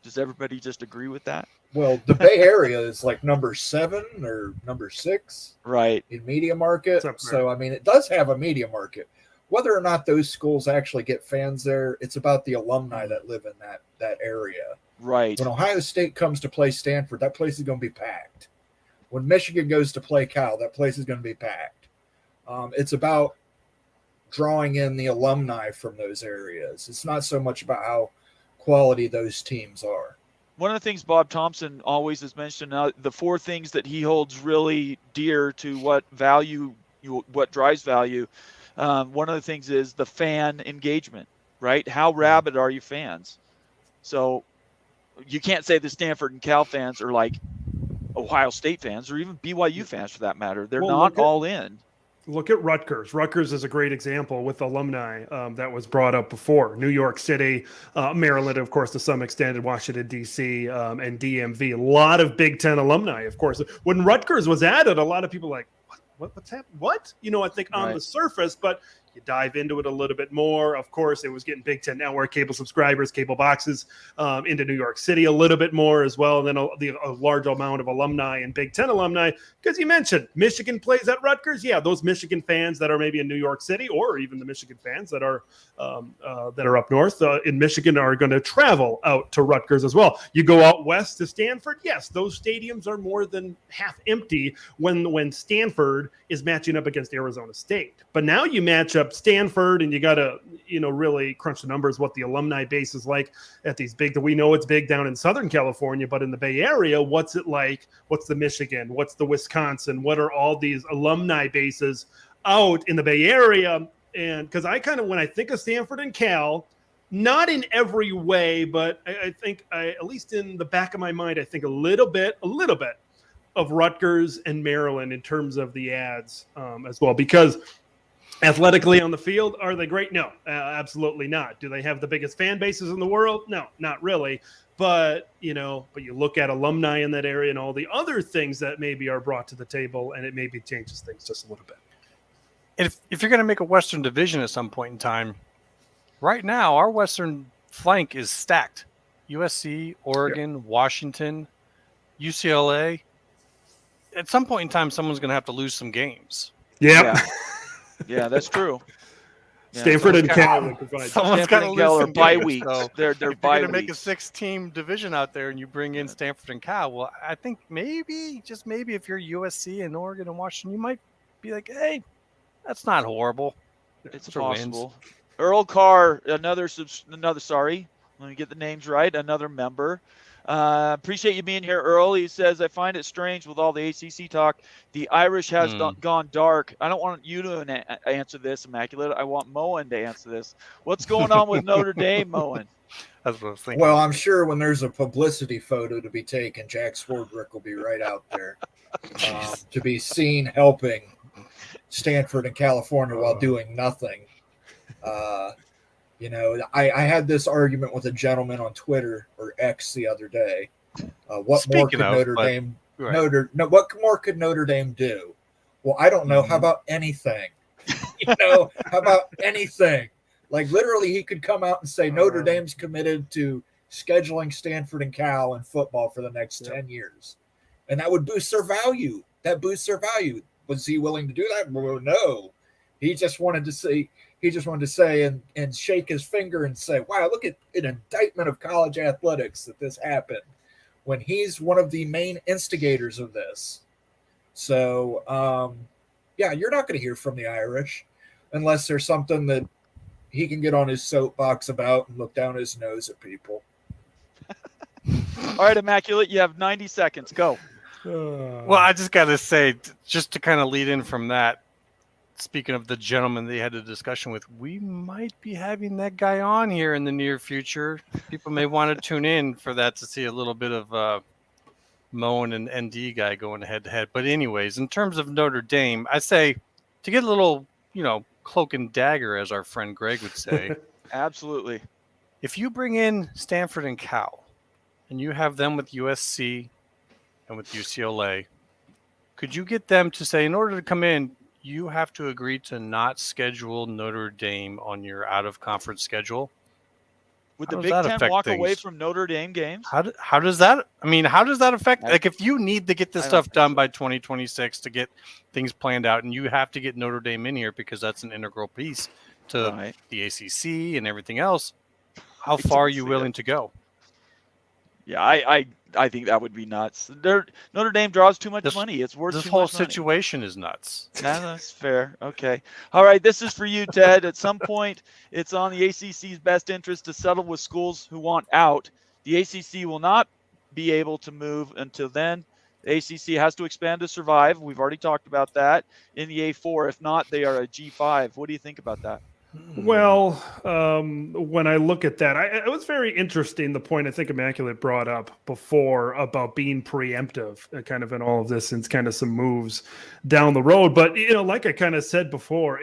Does everybody just agree with that? Well, the Bay Area is like number 7 or number 6 right in media market. So, I mean, it does have a media market. Whether or not those schools actually get fans there, it's about the alumni that live in that area. Right. When Ohio State comes to play Stanford, that place is going to be packed. When Michigan goes to play Cal, that place is going to be packed. It's about drawing in the alumni from those areas. It's not so much about how quality those teams are. One of the things Bob Thompson always has mentioned, the 4 things that he holds really dear to what drives value. One of the things is the fan engagement, right? How rabid are you fans? So you can't say the Stanford and Cal fans are like Ohio State fans or even BYU fans for that matter. They're not all in. Look at Rutgers. Rutgers is a great example with alumni that was brought up before. New York City, Maryland, of course, to some extent, and Washington, D.C., and DMV. A lot of Big Ten alumni, of course. When Rutgers was added, a lot of people were like, what's happening? What? I think on the surface, but you dive into it a little bit more. Of course, it was getting Big Ten Network, cable subscribers, cable boxes into New York City a little bit more as well. And then a large amount of alumni and Big Ten alumni, because you mentioned Michigan plays at Rutgers. Yeah, those Michigan fans that are maybe in New York City, or even the Michigan fans that are up north in Michigan are going to travel out to Rutgers as well. You go out west to Stanford. Yes, those stadiums are more than half empty when Stanford is matching up against Arizona State. But now you match up Stanford and you got to, really crunch the numbers, what the alumni base is like at these big, we know it's big down in Southern California, but in the Bay Area, what's it like? What's the Michigan? What's the Wisconsin? What are all these alumni bases out in the Bay Area? And because when I think of Stanford and Cal, not in every way, but I think at least in the back of my mind, I think a little bit of Rutgers and Maryland in terms of the ads as well, because athletically on the field, are they great? No, absolutely not. Do they have the biggest fan bases in the world? No, not really. But you look at alumni in that area and all the other things that maybe are brought to the table, and it maybe changes things just a little bit. If you're going to make a Western Division at some point in time, right now our Western flank is stacked. USC, Oregon, Washington, UCLA. At some point in time, someone's going to have to lose some games. Yeah. Yeah, that's true. Yeah, Stanford and Cal. Someone's got to lose some bye games, weeks. So they're if you're bye going to make a weeks. 6-team division out there and you bring in Stanford and Cal, well, I think maybe, just maybe, if you're USC and Oregon and Washington, you might be like, hey, That's not horrible. It's Those are wins. possible. Earl Carr, sorry, let me get the names right. Another member. Appreciate you being here, Earl. He says, I find it strange with all the ACC talk. The Irish has gone dark. I don't want you to answer this, Immaculate. I want Moen to answer this. What's going on with Notre Dame, Moen? That's what I was thinking. Well, I'm sure when there's a publicity photo to be taken, Jack Swordrick will be right out there to be seen helping Stanford and California while doing nothing. I had this argument with a gentleman on Twitter or X the other day. What more could Notre Dame do? Well, I don't know. How about anything? How about anything? Like literally, he could come out and say Notre Dame's committed to scheduling Stanford and Cal in football for the next 10 years, and that would boost their value. That boosts their value. Was he willing to do that? Well, no. He just wanted to say. He just wanted to say and shake his finger and say, wow, look at an indictment of college athletics that this happened when he's one of the main instigators of this. So, you're not going to hear from the Irish unless there's something that he can get on his soapbox about and look down his nose at people. All right, Immaculate, you have 90 seconds. Go. Well, I just got to say, just to kind of lead in from that, speaking of the gentleman they had a discussion with, we might be having that guy on here in the near future. People may want to tune in for that to see a little bit of Moen and ND guy going head to head. But anyways, in terms of Notre Dame, I say to get a little, cloak and dagger, as our friend Greg would say. Absolutely. If you bring in Stanford and Cal and you have them with USC and with UCLA, could you get them to say, in order to come in, you have to agree to not schedule Notre Dame on your out-of-conference schedule? Would the Big Ten walk away from Notre Dame games? How does that? I mean, how does that affect? Like, if you need to get this stuff done by 2026 to get things planned out, and you have to get Notre Dame in here because that's an integral piece to the ACC and everything else, how far are you willing to go? Yeah, I think that would be nuts. Notre Dame draws too much money. It's worth this too whole much money. situation is nuts. Yeah, that's fair. Okay. All right. This is for you, Ted. At some point, it's on the ACC's best interest to settle with schools who want out. The ACC will not be able to move until then. The ACC has to expand to survive. We've already talked about that in the A4. If not, they are a G5. What do you think about that? Well, when I look at that, it was very interesting, the point I think Immaculate brought up before about being preemptive kind of in all of this and kind of some moves down the road. But, like I kind of said before,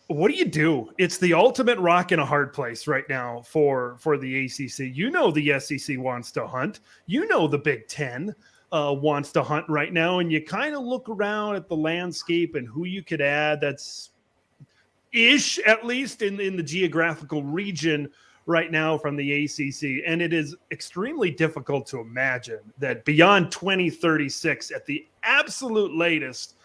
what do you do? It's the ultimate rock in a hard place right now for the ACC. The SEC wants to hunt. The Big Ten wants to hunt right now. And you kind of look around at the landscape and who you could add that's ish, at least in the geographical region right now from the ACC. And it is extremely difficult to imagine that beyond 2036 at the absolute latest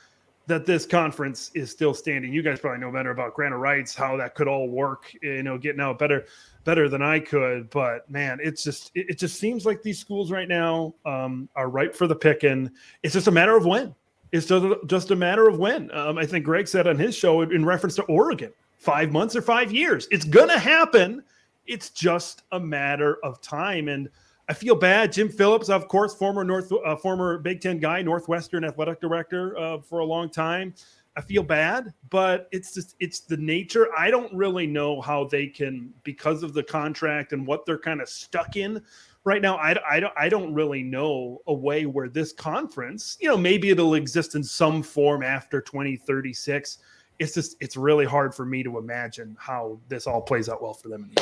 that this conference is still standing. You guys probably know better about grant of rights, how that could all work, getting out better than I could. But man, it just seems like these schools right now are ripe for the picking. It's just a matter of when. It's just a matter of when. I think Greg said on his show in reference to Oregon, 5 months or 5 years. It's going to happen. It's just a matter of time. And I feel bad. Jim Phillips, of course, former Big Ten guy, Northwestern athletic director for a long time. I feel bad, but it's the nature. I don't really know how they can, because of the contract and what they're kind of stuck in right now. I don't really know a way where this conference, maybe it'll exist in some form after 2036. It's really hard for me to imagine how this all plays out well for them.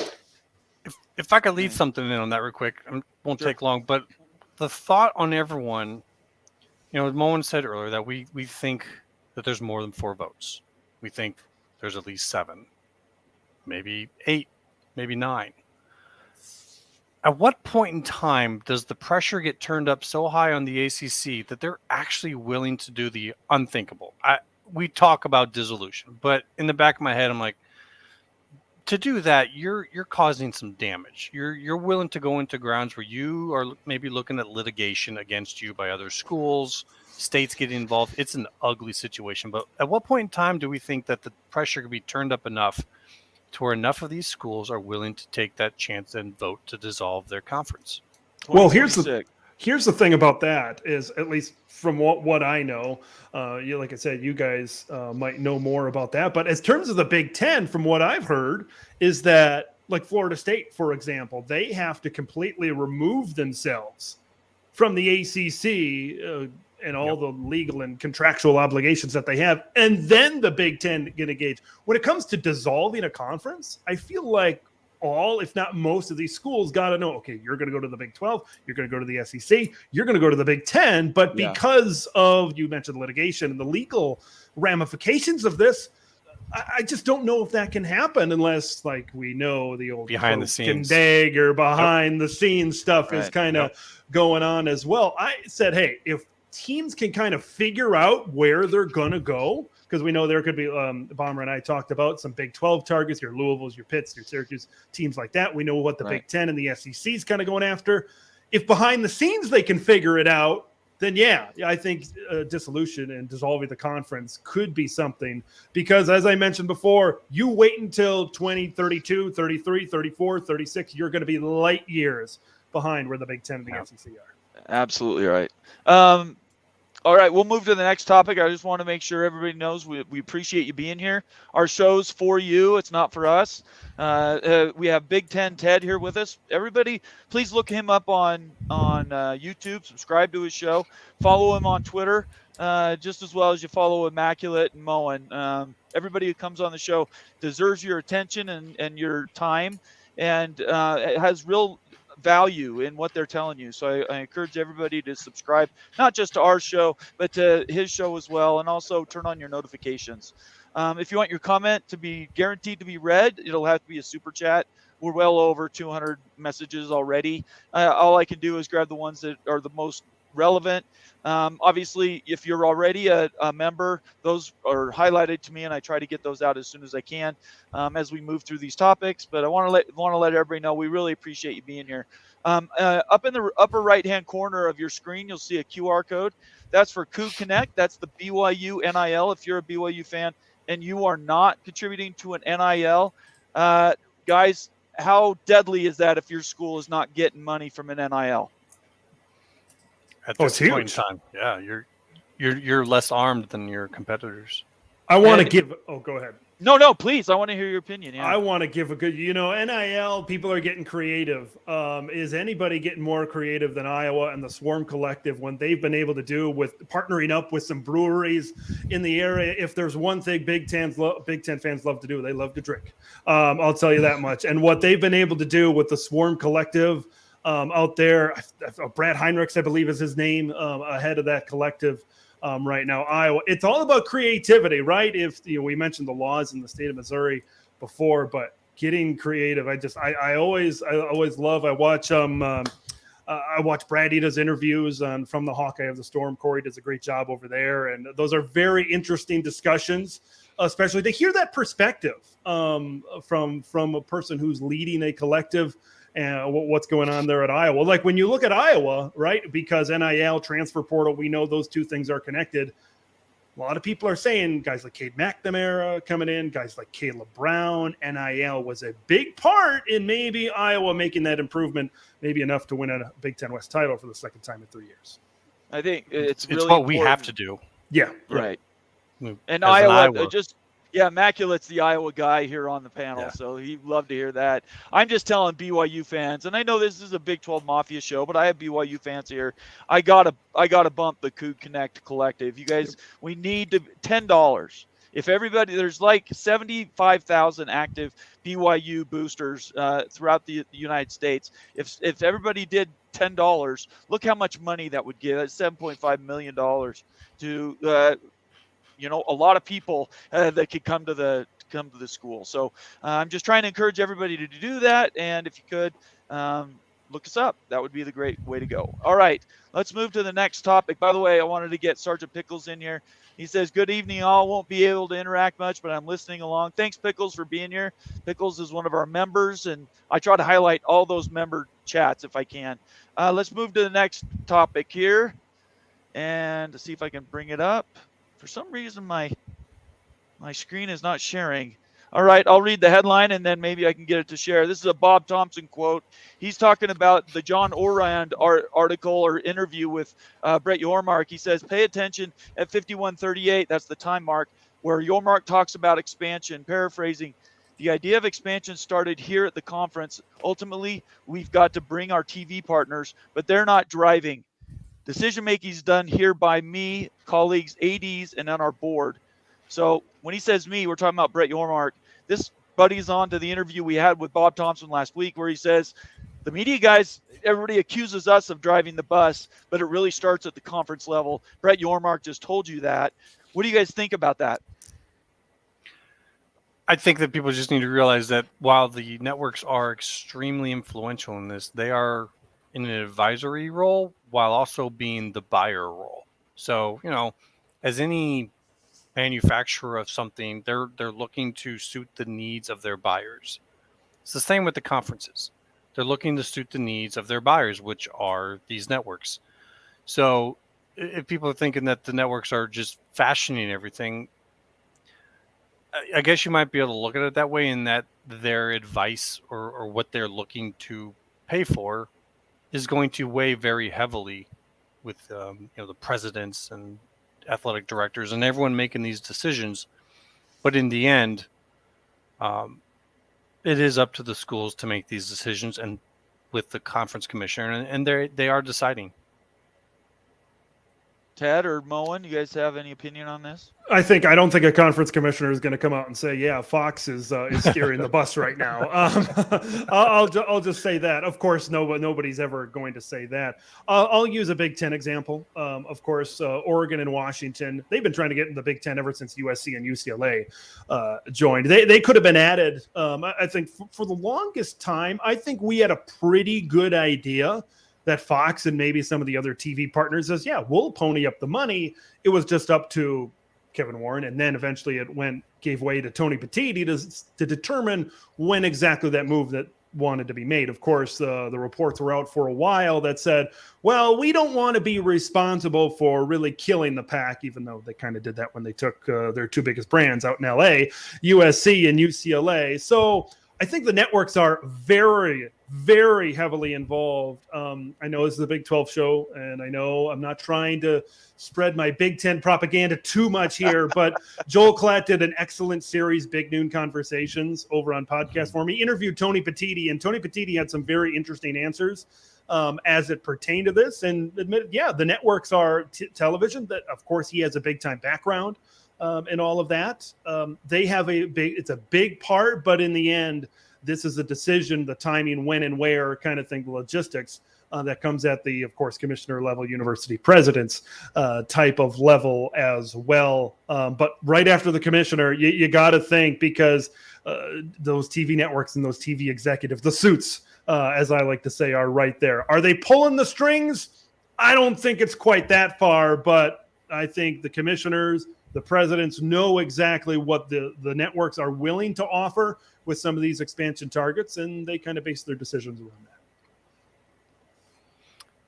If I could lead something in on that real quick, it won't take long, but the thought on everyone, as Moen said earlier, that we think that there's more than 4 votes. We think there's at least 7, maybe 8, maybe 9. At what point in time does the pressure get turned up so high on the ACC that they're actually willing to do the unthinkable? We talk about dissolution, but in the back of my head, I'm like, to do that, you're causing some damage. You're willing to go into grounds where you are maybe looking at litigation against you by other schools. states getting involved. It's an ugly situation. But at what point in time do we think that the pressure could be turned up enough to where enough of these schools are willing to take that chance and vote to dissolve their conference? Well, 2026. here's the thing about that is, at least from what I know, like I said, you guys might know more about that. But as terms of the Big Ten, from what I've heard, is that like Florida State, for example, they have to completely remove themselves from the ACC and all the legal and contractual obligations that they have, and then the Big Ten get engaged. When it comes to dissolving a conference, I feel like all, if not most of these schools got to know, okay, you're going to go to the Big 12, you're going to go to the SEC, you're going to go to the Big 10. But because of, you mentioned litigation and the legal ramifications of this, I just don't know if that can happen unless, like, we know the old behind the scenes dagger behind the scenes stuff is kind of going on as well. I said, hey, if teams can kind of figure out where they're going to go, because we know there could be, Bomber and I talked about some Big 12 targets, your Louisville's, your Pitts, your Syracuse, teams like that. We know what the Big 10 and the SEC is kind of going after. If behind the scenes they can figure it out, then I think dissolution and dissolving the conference could be something. Because as I mentioned before, you wait until 2032, 33, 34, 36, you're going to be light years behind where the Big 10 and the SEC are. Absolutely right. All right, we'll move to the next topic. I just want to make sure everybody knows we appreciate you being here. Our show's for you. It's not for us. We have Big Ten Ted here with us. Everybody, please look him up on YouTube. Subscribe to his show. Follow him on Twitter, just as well as you follow Immaculate and Moen. Everybody who comes on the show deserves your attention and your time, and it has real value in what they're telling you. So I encourage everybody to subscribe, not just to our show, but to his show as well. And also turn on your notifications. If you want your comment to be guaranteed to be read, it'll have to be a super chat. We're well over 200 messages already. All I can do is grab the ones that are the most relevant. Obviously, if you're already a member, those are highlighted to me, and I try to get those out as soon as I can as we move through these topics. But I want to let everybody know we really appreciate you being here. Up in the upper right-hand corner of your screen, you'll see a QR code. That's for Coup Connect. That's the BYU NIL. If you're a BYU fan and you are not contributing to an NIL, guys, how deadly is that if your school is not getting money from an NIL? At this point in time, you're less armed than your competitors. I want to give. Oh, go ahead. No, please. I want to hear your opinion. Yeah. I want to give a good. NIL. People are getting creative. Is anybody getting more creative than Iowa and the Swarm Collective when they've been able to do with partnering up with some breweries in the area? If there's one thing Big Ten fans love to do, they love to drink. I'll tell you that much. And what they've been able to do with the Swarm Collective. Out there, Brad Heinrichs, I believe is his name, ahead of that collective right now. Iowa, it's all about creativity, right? If we mentioned the laws in the state of Missouri before, but getting creative, I always love. I watch Brad Ita's interviews from the Hawkeye of the Storm. Corey does a great job over there, and those are very interesting discussions, especially to hear that perspective from a person who's leading a collective. And what's going on there at Iowa. Like when you look at Iowa, right, because NIL, transfer portal, we know those two things are connected. A lot of people are saying guys like Cade McNamara coming in, guys like Caleb Brown, NIL was a big part in maybe Iowa making that improvement, maybe enough to win a Big Ten West title for the second time in 3 years. I think it's really what important. we have to do. Yeah. Right. And Iowa just – Immaculate's the Iowa guy here on the panel, so he'd love to hear that. I'm just telling BYU fans, and I know this is a Big 12 Mafia show, but I have BYU fans here. I gotta bump the Coup Connect Collective. You guys, we need to $10. If everybody, there's like 75,000 active BYU boosters throughout the United States. If everybody did $10, look how much money that would give. That's $7.5 million to a lot of people that could come to the school. So I'm just trying to encourage everybody to do that. And if you could look us up, that would be the great way to go. All right, let's move to the next topic. By the way, I wanted to get Sergeant Pickles in here. He says, good evening, all. Won't be able to interact much, but I'm listening along. Thanks, Pickles, for being here. Pickles is one of our members, and I try to highlight all those member chats if I can. Let's move to the next topic here. and to see if I can bring it up. For some reason, my screen is not sharing. All right, I'll read the headline and then maybe I can get it to share. This is a Bob Thompson quote. He's talking about the John Orand article or interview with Brett Yormark. He says, pay attention at 51:38, that's the time mark, where Yormark talks about expansion, paraphrasing. The idea of expansion started here at the conference. Ultimately, we've got to bring our TV partners, but they're not driving. Decision making is done here by me, colleagues, ADs, and on our board. So when he says me, we're talking about Brett Yormark. This buddies on to the interview we had with Bob Thompson last week, where he says, the media guys, everybody accuses us of driving the bus, but it really starts at the conference level. Brett Yormark just told you that. What do you guys think about that? I think that people just need to realize that while the networks are extremely influential in this, they are in an advisory role while also being the buyer role. So, as any manufacturer of something, they're looking to suit the needs of their buyers. It's the same with the conferences. They're looking to suit the needs of their buyers, which are these networks. So if people are thinking that the networks are just fashioning everything, I guess you might be able to look at it that way, in that their advice or what they're looking to pay for is going to weigh very heavily with the presidents and athletic directors and everyone making these decisions. But in the end, it is up to the schools to make these decisions, and with the conference commissioner, and they are deciding. Ted or Moen, you guys have any opinion on this? I don't think a conference commissioner is going to come out and say, yeah, Fox is steering the bus right now. I'll just say that. Of course, nobody's ever going to say that. I'll use a Big Ten example. Of course, Oregon and Washington, they've been trying to get in the Big Ten ever since USC and UCLA joined. They could have been added. I think for the longest time, I think we had a pretty good idea that Fox and maybe some of the other TV partners says, yeah, we'll pony up the money. It was just up to Kevin Warren, and then eventually it gave way to Tony Petitti to determine when exactly that move that wanted to be made. Of course, the reports were out for a while that said, well, we don't want to be responsible for really killing the pack, even though they kind of did that when they took their two biggest brands out in LA, USC and UCLA. So I think the networks are very, very heavily involved. I know this is a Big 12 show, and I know I'm not trying to spread my Big 10 propaganda too much here, but Joel Klatt did an excellent series, Big Noon Conversations, over on Podcast Form. He interviewed Tony Petitti, and Tony Petitti had some very interesting answers as it pertained to this, and admitted, yeah, the networks are television. That, of course, he has a big-time background and all of that. They have it's a big part, but in the end, this is a decision, the timing, when and where kind of thing, the logistics that comes at the, of course, commissioner level, university presidents type of level as well. But right after the commissioner, you got to think, because those TV networks and those TV executives, the suits, as I like to say, are right there. Are they pulling the strings? I don't think it's quite that far, but I think the commissioners, the presidents know exactly what the networks are willing to offer with some of these expansion targets, and they kind of base their decisions around that.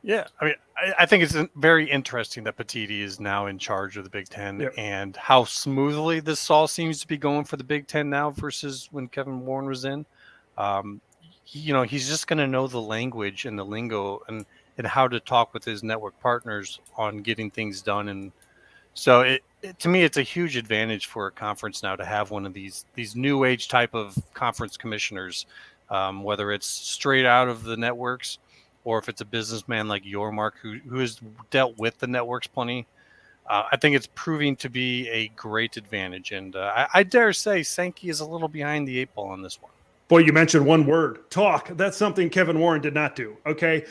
Yeah, I mean, I think it's very interesting that Petitti is now in charge of the Big Ten, yep, and how smoothly this all seems to be going for the Big Ten now versus when Kevin Warren was in. He's just going to know the language and the lingo and how to talk with his network partners on getting things done. And so to me, it's a huge advantage for a conference now to have one of these new age type of conference commissioners, whether it's straight out of the networks or if it's a businessman like Yormark who has dealt with the networks plenty. I think it's proving to be a great advantage. And I dare say Sankey is a little behind the eight ball on this one. Boy, you mentioned one word, talk. That's something Kevin Warren did not do. Okay,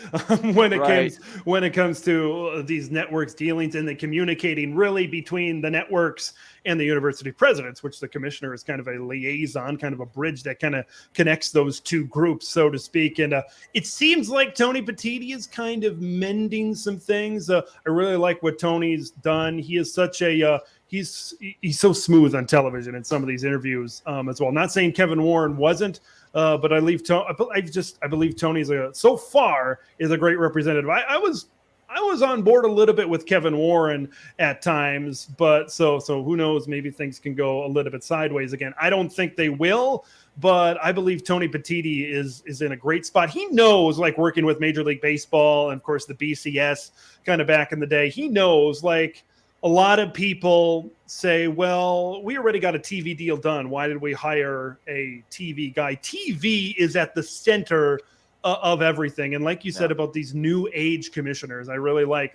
when it comes to these networks dealings and the communicating really between the networks and the university presidents, which the commissioner is kind of a liaison, kind of a bridge that kind of connects those two groups, so to speak. And it seems like Tony Petitti is kind of mending some things. I really like what Tony's done. He is such a he's so smooth on television in some of these interviews as well. Not saying Kevin Warren wasn't, but I believe Tony's so far is a great representative. I was I was on board a little bit with Kevin Warren at times, but so who knows? Maybe things can go a little bit sideways again. I don't think they will, but I believe Tony Petitti is in a great spot. He knows, like working with Major League Baseball and of course the BCS kind of back in the day. He knows, like a lot of people say, well, we already got a TV deal done. Why did we hire a TV guy? TV is at the center of everything. And like you said about these new age commissioners, I really like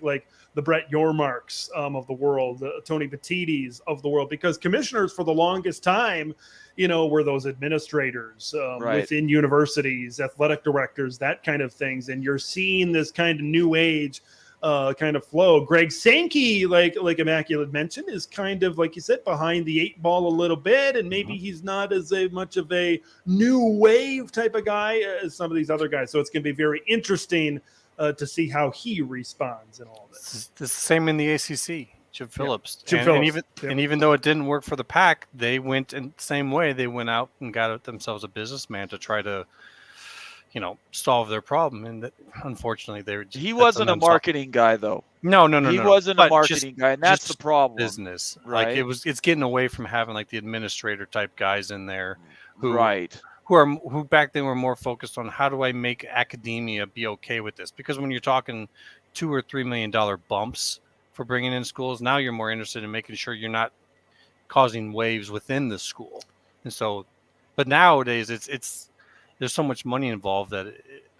the Brett Yormarks of the world, the Tony Petittis of the world, because commissioners for the longest time, were those administrators within universities, athletic directors, that kind of things. And you're seeing this kind of new age kind of flow. Greg Sankey, like Immaculate mentioned, is kind of, like you said, behind the 8 ball a little bit, and maybe he's not as much of a new wave type of guy as some of these other guys. So it's going to be very interesting to see how he responds in all this. It's the same in the ACC. Chip Phillips. Chip and, Phillips. And even though it didn't work for the Pac, they went in the same way. They went out and got themselves a businessman to try to solve their problem. And that, unfortunately, he wasn't a marketing guy, though. No. He wasn't a marketing guy, and that's the problem. Business, right? Like it's getting away from having like the administrator type guys in there, who back then were more focused on how do I make academia be okay with this? Because when you're talking $2 or $3 million bumps for bringing in schools, now you're more interested in making sure you're not causing waves within the school. And so, but nowadays it's there's so much money involved that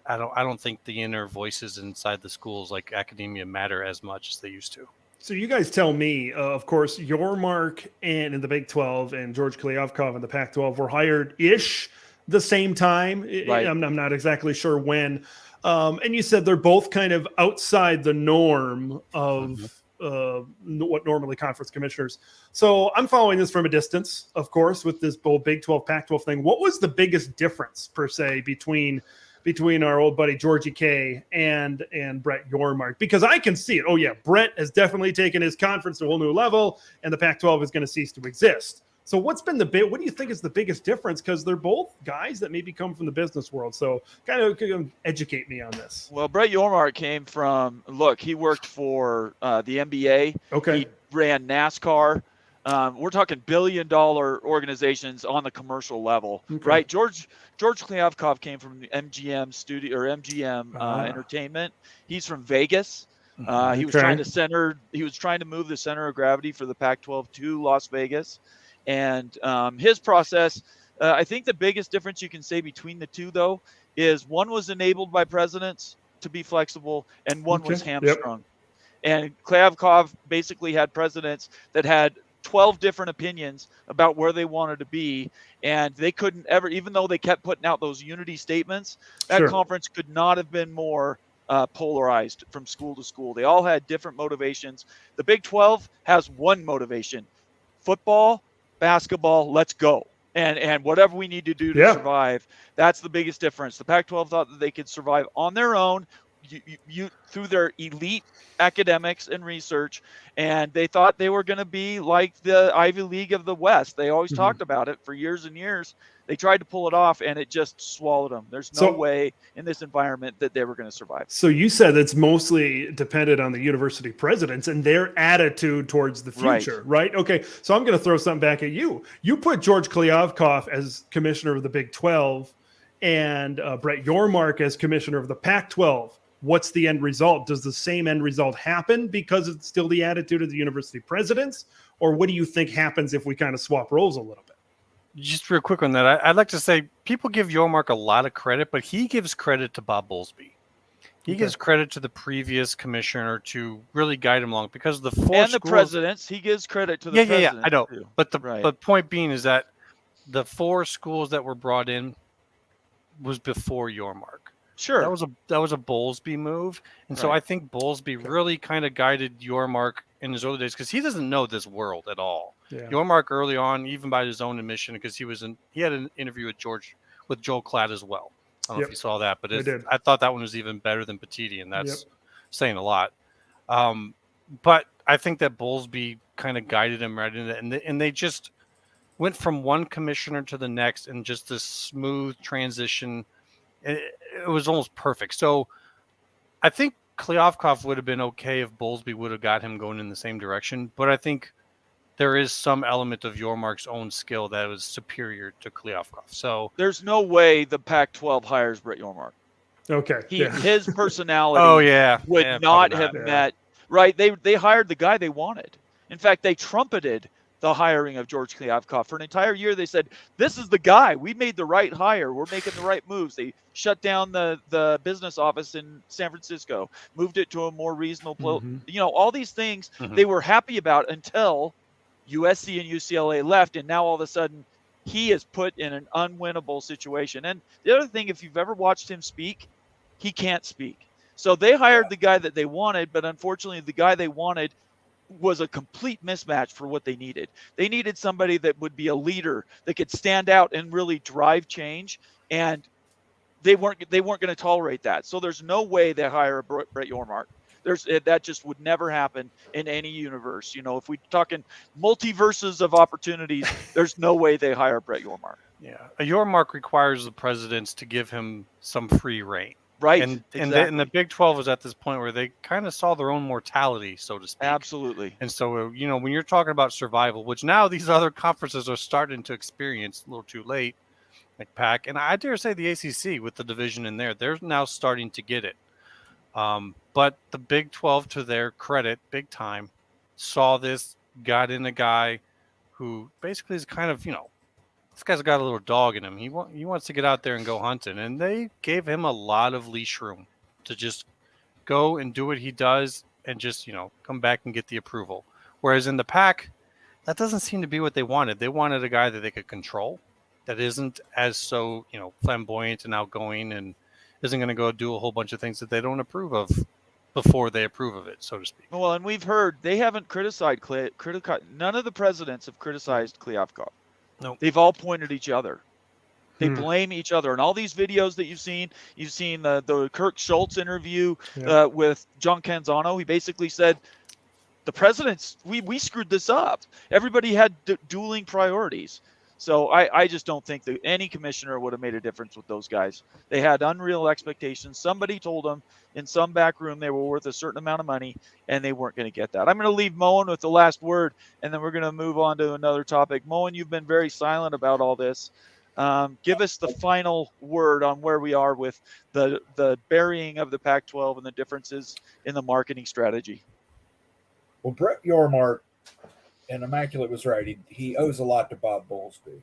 I don't think the inner voices inside the schools like academia matter as much as they used to. So you guys tell me, of course, Yormark and in the Big 12 and George Kliavkov in the Pac-12 were hired-ish the same time. Right. I'm not exactly sure when. And you said they're both kind of outside the norm of what normally conference commissioners. So I'm following this from a distance, of course, with this whole Big 12, Pac-12 thing. What was the biggest difference, per se, between our old buddy Georgie K and Brett Yormark? Because I can see it. Oh, yeah, Brett has definitely taken his conference to a whole new level, and the Pac-12 is going to cease to exist. So what do you think is the biggest difference? Because they're both guys that maybe come from the business world. So kind of educate me on this. Well, Brett Yormark came from, he worked for the NBA. Okay. He ran NASCAR. We're talking billion-dollar organizations on the commercial level, right? George Kliavkov came from the MGM studio or MGM Entertainment. He's from Vegas. He was trying to move the center of gravity for the Pac-12 to Las Vegas. And his process, I think the biggest difference you can say between the two, though, is one was enabled by presidents to be flexible, and one was hamstrung. And Kliavkov basically had presidents that had 12 different opinions about where they wanted to be, and they couldn't ever, even though they kept putting out those unity statements, that conference could not have been more polarized from school to school. They all had different motivations. The Big 12 has one motivation: football, basketball, let's go. And whatever we need to do to survive, that's the biggest difference. The Pac-12 thought that they could survive on their own through their elite academics and research, and they thought they were going to be like the Ivy League of the West. They always talked about it for years and years. They tried to pull it off, and it just swallowed them. There's no way in this environment that they were going to survive. So you said it's mostly dependent on the university presidents and their attitude towards the future, right? Okay, so I'm going to throw something back at you. You put George Kliavkov as commissioner of the Big 12 and Brett Yormark as commissioner of the Pac-12. What's the end result? Does the same end result happen because it's still the attitude of the university presidents? Or what do you think happens if we kind of swap roles a little bit? Just real quick on that, I'd like to say people give Yormark a lot of credit, but he gives credit to Bob Bowlesby. He gives credit to the previous commissioner to really guide him along, because the four and the presidents. He gives credit to the presidents. I know. Too. But the point being is that the 4 schools that were brought in was before Yormark. Sure, that was a Bowlesby move, and so I think Bowlesby really kind of guided Yormark in his early days, because he doesn't know this world at all. Yeah. Yormark early on, even by his own admission, because he had an interview with Joel Klatt as well. I don't know if you saw that, but I thought that one was even better than Petitti, and that's saying a lot. But I think that Bowlesby kind of guided him right in it, and they just went from one commissioner to the next, and just this smooth transition. It was almost perfect. So I think Klyovkov would have been okay if Bowlesby would have got him going in the same direction, but I think there is some element of Yormark's own skill that was superior to Klyovkov. So There's no way the Pac-12 hires Brett Yormark. Okay. Yeah. His personality oh yeah, would yeah, not probably have Yeah. met, right? They hired the guy they wanted. In fact, they trumpeted the hiring of George Klyovkov. For an entire year, they said, this is the guy. We made the right hire. We're making the right moves. They shut down the business office in San Francisco, moved it to a more reasonable, Mhm. all these things Mhm. they were happy about until USC and UCLA left. And now all of a sudden, he is put in an unwinnable situation. And the other thing, if you've ever watched him speak, he can't speak. So they hired the guy that they wanted, but unfortunately, the guy they wanted was a complete mismatch for what they needed. They needed somebody that would be a leader, that could stand out and really drive change, and they weren't going to tolerate that. So there's no way they hire a Brett Yormark. That just would never happen in any universe. If we're talking multiverses of opportunities, there's no way they hire Brett Yormark. Yeah, a Yormark requires the presidents to give him some free reign. Right. And exactly. the Big 12 was at this point where they kind of saw their own mortality, so to speak. Absolutely. And so, when you're talking about survival, which now these other conferences are starting to experience a little too late, like PAC, and I dare say the ACC with the division in there, they're now starting to get it. But the Big 12, to their credit, big time, saw this, got in a guy who basically is kind of, this guy's got a little dog in him. He wants to get out there and go hunting, and they gave him a lot of leash room to just go and do what he does and just, come back and get the approval. Whereas in the PAC, that doesn't seem to be what they wanted. They wanted a guy that they could control, that isn't as so, flamboyant and outgoing and isn't going to go do a whole bunch of things that they don't approve of before they approve of it, so to speak. Well, and we've heard they haven't criticized none of the presidents have criticized Klyovkov. Nope. They've all pointed at each other. They Hmm. blame each other. And all these videos that you've seen the Kirk Schultz interview Yeah. with John Canzano. He basically said, the presidents, we screwed this up. Everybody had dueling priorities. So I just don't think that any commissioner would have made a difference with those guys. They had unreal expectations. Somebody told them in some back room they were worth a certain amount of money, and they weren't going to get that. I'm going to leave Moen with the last word, and then we're going to move on to another topic. Moen, you've been very silent about all this. Give us the final word on where we are with the burying of the Pac-12 and the differences in the marketing strategy. Well, Brett Yormark, and Immaculate was right. He owes a lot to Bob Bowlesby.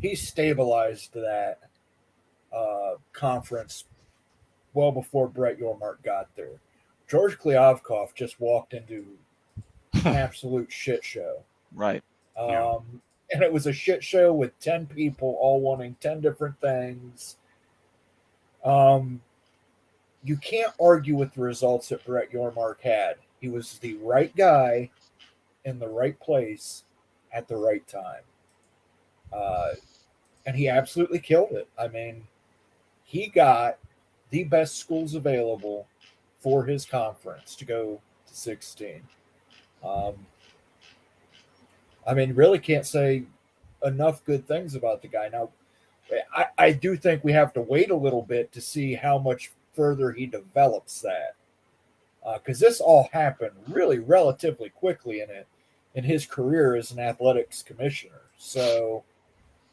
He stabilized that conference well before Brett Yormark got there. George Klyovkov just walked into an absolute shit show. Right. And it was a shit show with 10 people all wanting 10 different things. You can't argue with the results that Brett Yormark had. He was the right guy in the right place at the right time. And he absolutely killed it. I mean, he got the best schools available for his conference to go to 16. Really can't say enough good things about the guy. Now, I do think we have to wait a little bit to see how much further he develops that. Because this all happened really relatively quickly in his career as an athletics commissioner. So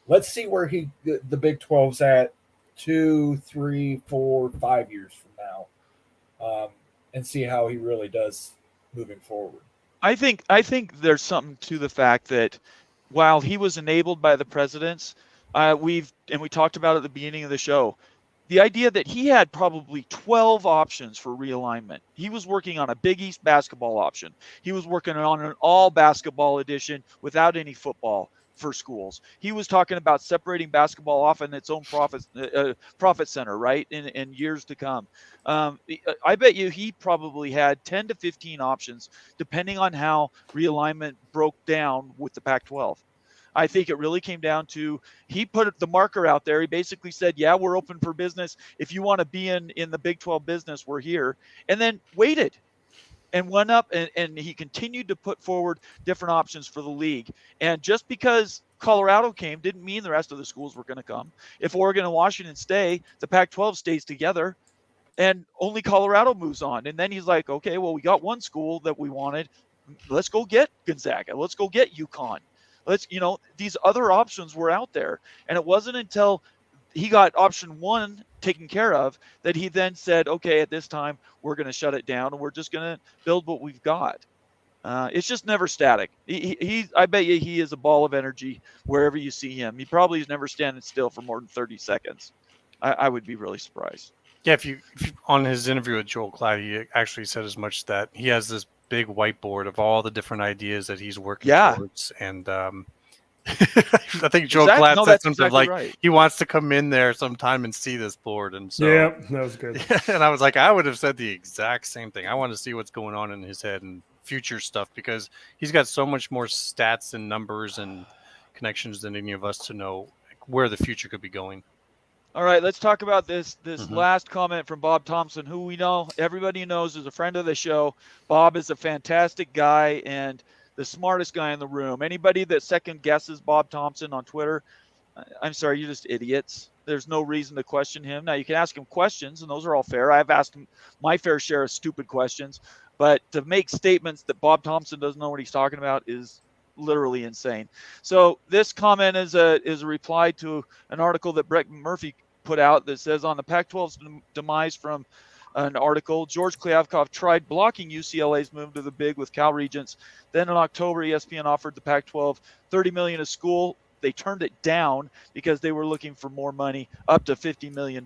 let's see where the Big 12's at 2, 3, 4, 5 years from now, and see how he really does moving forward. I think there's something to the fact that while he was enabled by the presidents, we talked about at the beginning of the show, the idea that he had probably 12 options for realignment. He was working on a Big East basketball option. He was working on an all basketball edition without any football for schools. He was talking about separating basketball off in its own profit center, right, in years to come. I bet you he probably had 10 to 15 options, depending on how realignment broke down with the Pac-12. I think it really came down to he put the marker out there. He basically said, yeah, we're open for business. If you want to be in the Big 12 business, we're here. And then waited and went up and he continued to put forward different options for the league. And just because Colorado came didn't mean the rest of the schools were going to come. If Oregon and Washington stay, the Pac-12 stays together. and only Colorado moves on. And then he's like, okay, well, we got one school that we wanted. Let's go get Gonzaga. Let's go get UConn. These other options were out there. And it wasn't until he got option one taken care of that he then said, okay, at this time, we're going to shut it down and we're just going to build what we've got. It's just never static. I bet you he is a ball of energy wherever you see him. He probably is never standing still for more than 30 seconds. I would be really surprised. Yeah, if you on his interview with Joel Klatt, he actually said as much that he has this big whiteboard of all the different ideas that he's working towards, and I think Joel Klatt said something like right. He wants to come in there sometime and see this board, and so yeah, that was good. And I was like, I would have said the exact same thing. I want to see what's going on in his head and future stuff because he's got so much more stats and numbers and connections than any of us to know where the future could be going. All right, let's talk about this last comment from Bob Thompson, who we know, everybody knows is a friend of the show. Bob is a fantastic guy and the smartest guy in the room. Anybody that second guesses Bob Thompson on Twitter, I'm sorry, you're just idiots. There's no reason to question him. Now, you can ask him questions, and those are all fair. I've asked him my fair share of stupid questions. But to make statements that Bob Thompson doesn't know what he's talking about is literally insane. So this comment is a reply to an article that Brett Murphy put out that says on the Pac-12's demise from an article, George Kliavkoff tried blocking UCLA's move to the Big with Cal Regents. Then in October, ESPN offered the Pac-12 $30 million a school. They turned it down because they were looking for more money, up to $50 million.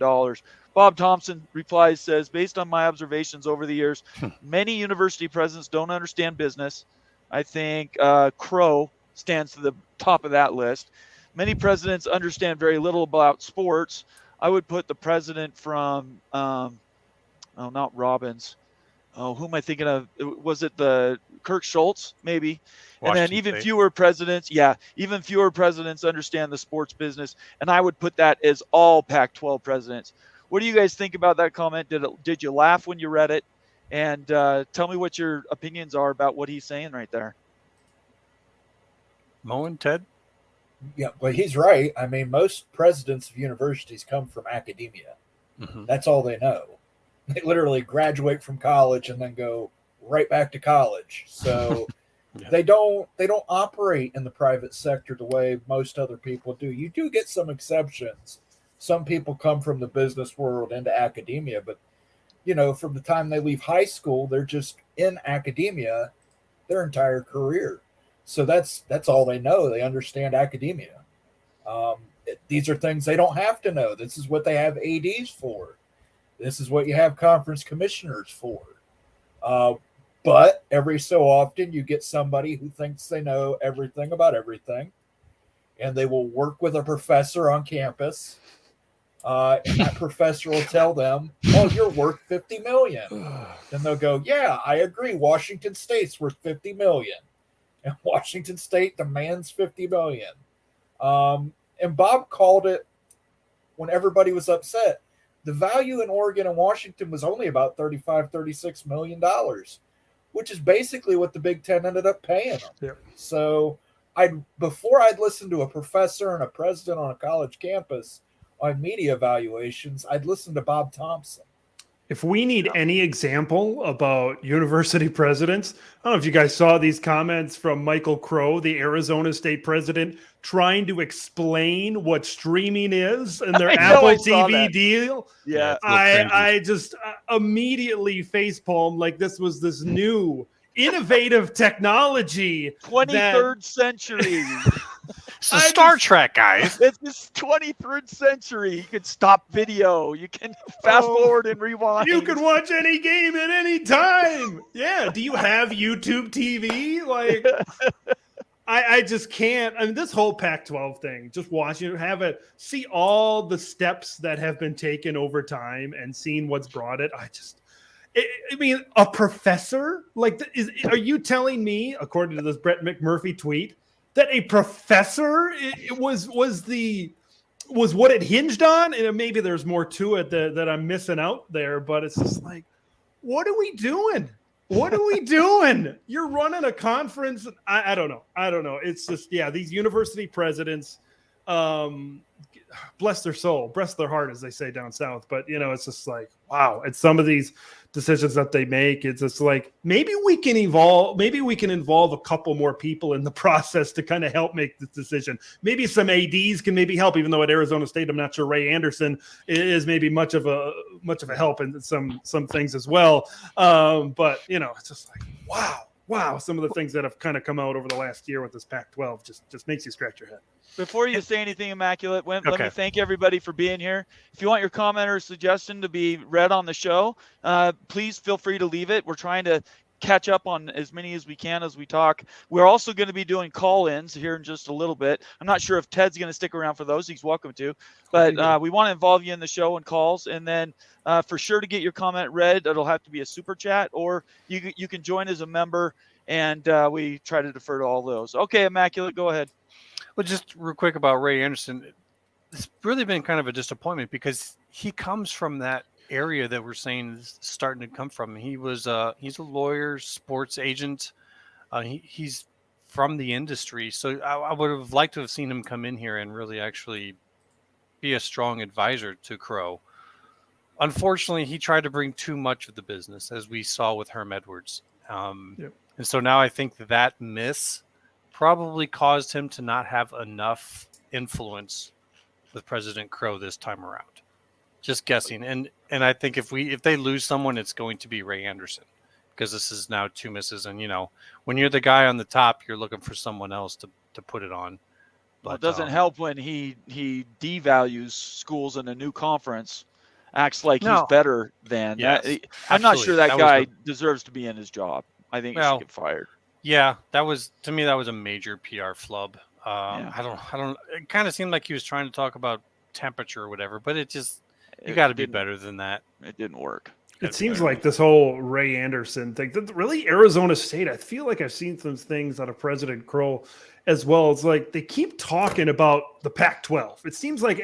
Bob Thompson replies, says, based on my observations over the years, many university presidents don't understand business. I think Crow stands to the top of that list. Many presidents understand very little about sports. I would put the president from, not Robbins. Oh, who am I thinking of? Was it the Kirk Schultz, maybe? Washington and then even State. Even fewer presidents understand the sports business. And I would put that as all Pac-12 presidents. What do you guys think about that comment? Did you laugh when you read it? And tell me what your opinions are about what he's saying right there. Mo and Ted? Yeah, well, he's right. I mean, most presidents of universities come from academia. Mm-hmm. That's all they know. They literally graduate from college and then go right back to college. So yeah. they don't operate in the private sector the way most other people do. You do get some exceptions. Some people come from the business world into academia, but from the time they leave high school, they're just in academia their entire career. So that's all they know. They understand academia. These are things they don't have to know. This is what they have ADs for. This is what you have conference commissioners for. But every so often you get somebody who thinks they know everything about everything, and they will work with a professor on campus. And that professor will tell them, "Oh, you're worth $50 million." And they'll go, "Yeah, I agree. Washington State's worth $50 million." And Washington State demands $50 million. And Bob called it when everybody was upset. The value in Oregon and Washington was only about $36 million, which is basically what the Big Ten ended up paying them. Yep. So before I'd listen to a professor and a president on a college campus on media evaluations, I'd listen to Bob Thompson. If we need any example about university presidents, I don't know if you guys saw these comments from Michael Crow, the Arizona State president, trying to explain what streaming is and their Apple TV deal. Yeah, I just immediately facepalmed like this was this new innovative technology. 23rd century. It's Star Trek, guys. It's this 23rd century. You can stop video. You can fast forward and rewind. You can watch any game at any time. Yeah. Do you have YouTube TV? Like, I just can't. I mean, this whole Pac-12 thing, just watching it, see all the steps that have been taken over time and seeing what's brought it. I mean, a professor? Like, are you telling me, according to this Brett McMurphy tweet, that a professor was what it hinged on? And maybe there's more to it that I'm missing out there, but it's just like, what are we doing? What are we doing? You're running a conference. I don't know. It's just, these university presidents, bless their soul, bless their heart, as they say down south. But it's just like, wow. It's some of these decisions that they make. It's just like, maybe we can involve a couple more people in the process to kind of help make this decision. Maybe some ADs can maybe help, even though at Arizona State, I'm not sure Ray Anderson is maybe much of a help in some things as well. But it's just like, wow. Some of the things that have kind of come out over the last year with this Pac-12 just makes you scratch your head. Before you say anything, Immaculate, let Okay. me thank everybody for being here. If you want your comment or suggestion to be read on the show, please feel free to leave it. We're trying to catch up on as many as we can as we talk. We're also going to be doing call-ins here in just a little bit. I'm not sure if Ted's going to stick around for those. He's welcome to. But we want to involve you in the show and calls. And then for sure to get your comment read, it'll have to be a super chat, or you can join as a member, and we try to defer to all those. Okay, Immaculate, go ahead. Well, just real quick about Ray Anderson. It's really been kind of a disappointment because he comes from that area that we're saying is starting to come from. He's a lawyer, sports agent. He's from the industry. So I would have liked to have seen him come in here and really actually be a strong advisor to Crow. Unfortunately, he tried to bring too much of the business, as we saw with Herm Edwards. And so now I think that miss probably caused him to not have enough influence with President Crow this time around. Just guessing. And I think if they lose someone, it's going to be Ray Anderson, because this is now two misses. And, when you're the guy on the top, you're looking for someone else to put it on. But well, it doesn't help when he devalues schools in a new conference, acts like he's better than that. I'm not sure that guy deserves to be in his job. I think he should get fired. Yeah, to me that was a major PR flub. I don't. It kind of seemed like he was trying to talk about temperature or whatever, but you got to be better than that. It didn't work. It seems like this whole Ray Anderson thing, really Arizona State, I feel like I've seen some things out of President Kroll as well. It's like they keep talking about the Pac-12. It seems like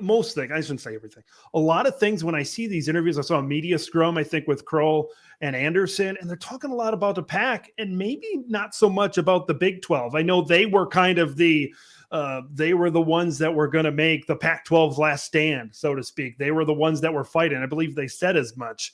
most things, I shouldn't say everything. A lot of things when I see these interviews, I saw a media scrum, I think, with Kroll and Anderson, and they're talking a lot about the Pac and maybe not so much about the Big 12. I know they were kind of they were the ones that were going to make the Pac-12's last stand, so to speak. They were the ones that were fighting. I believe they said as much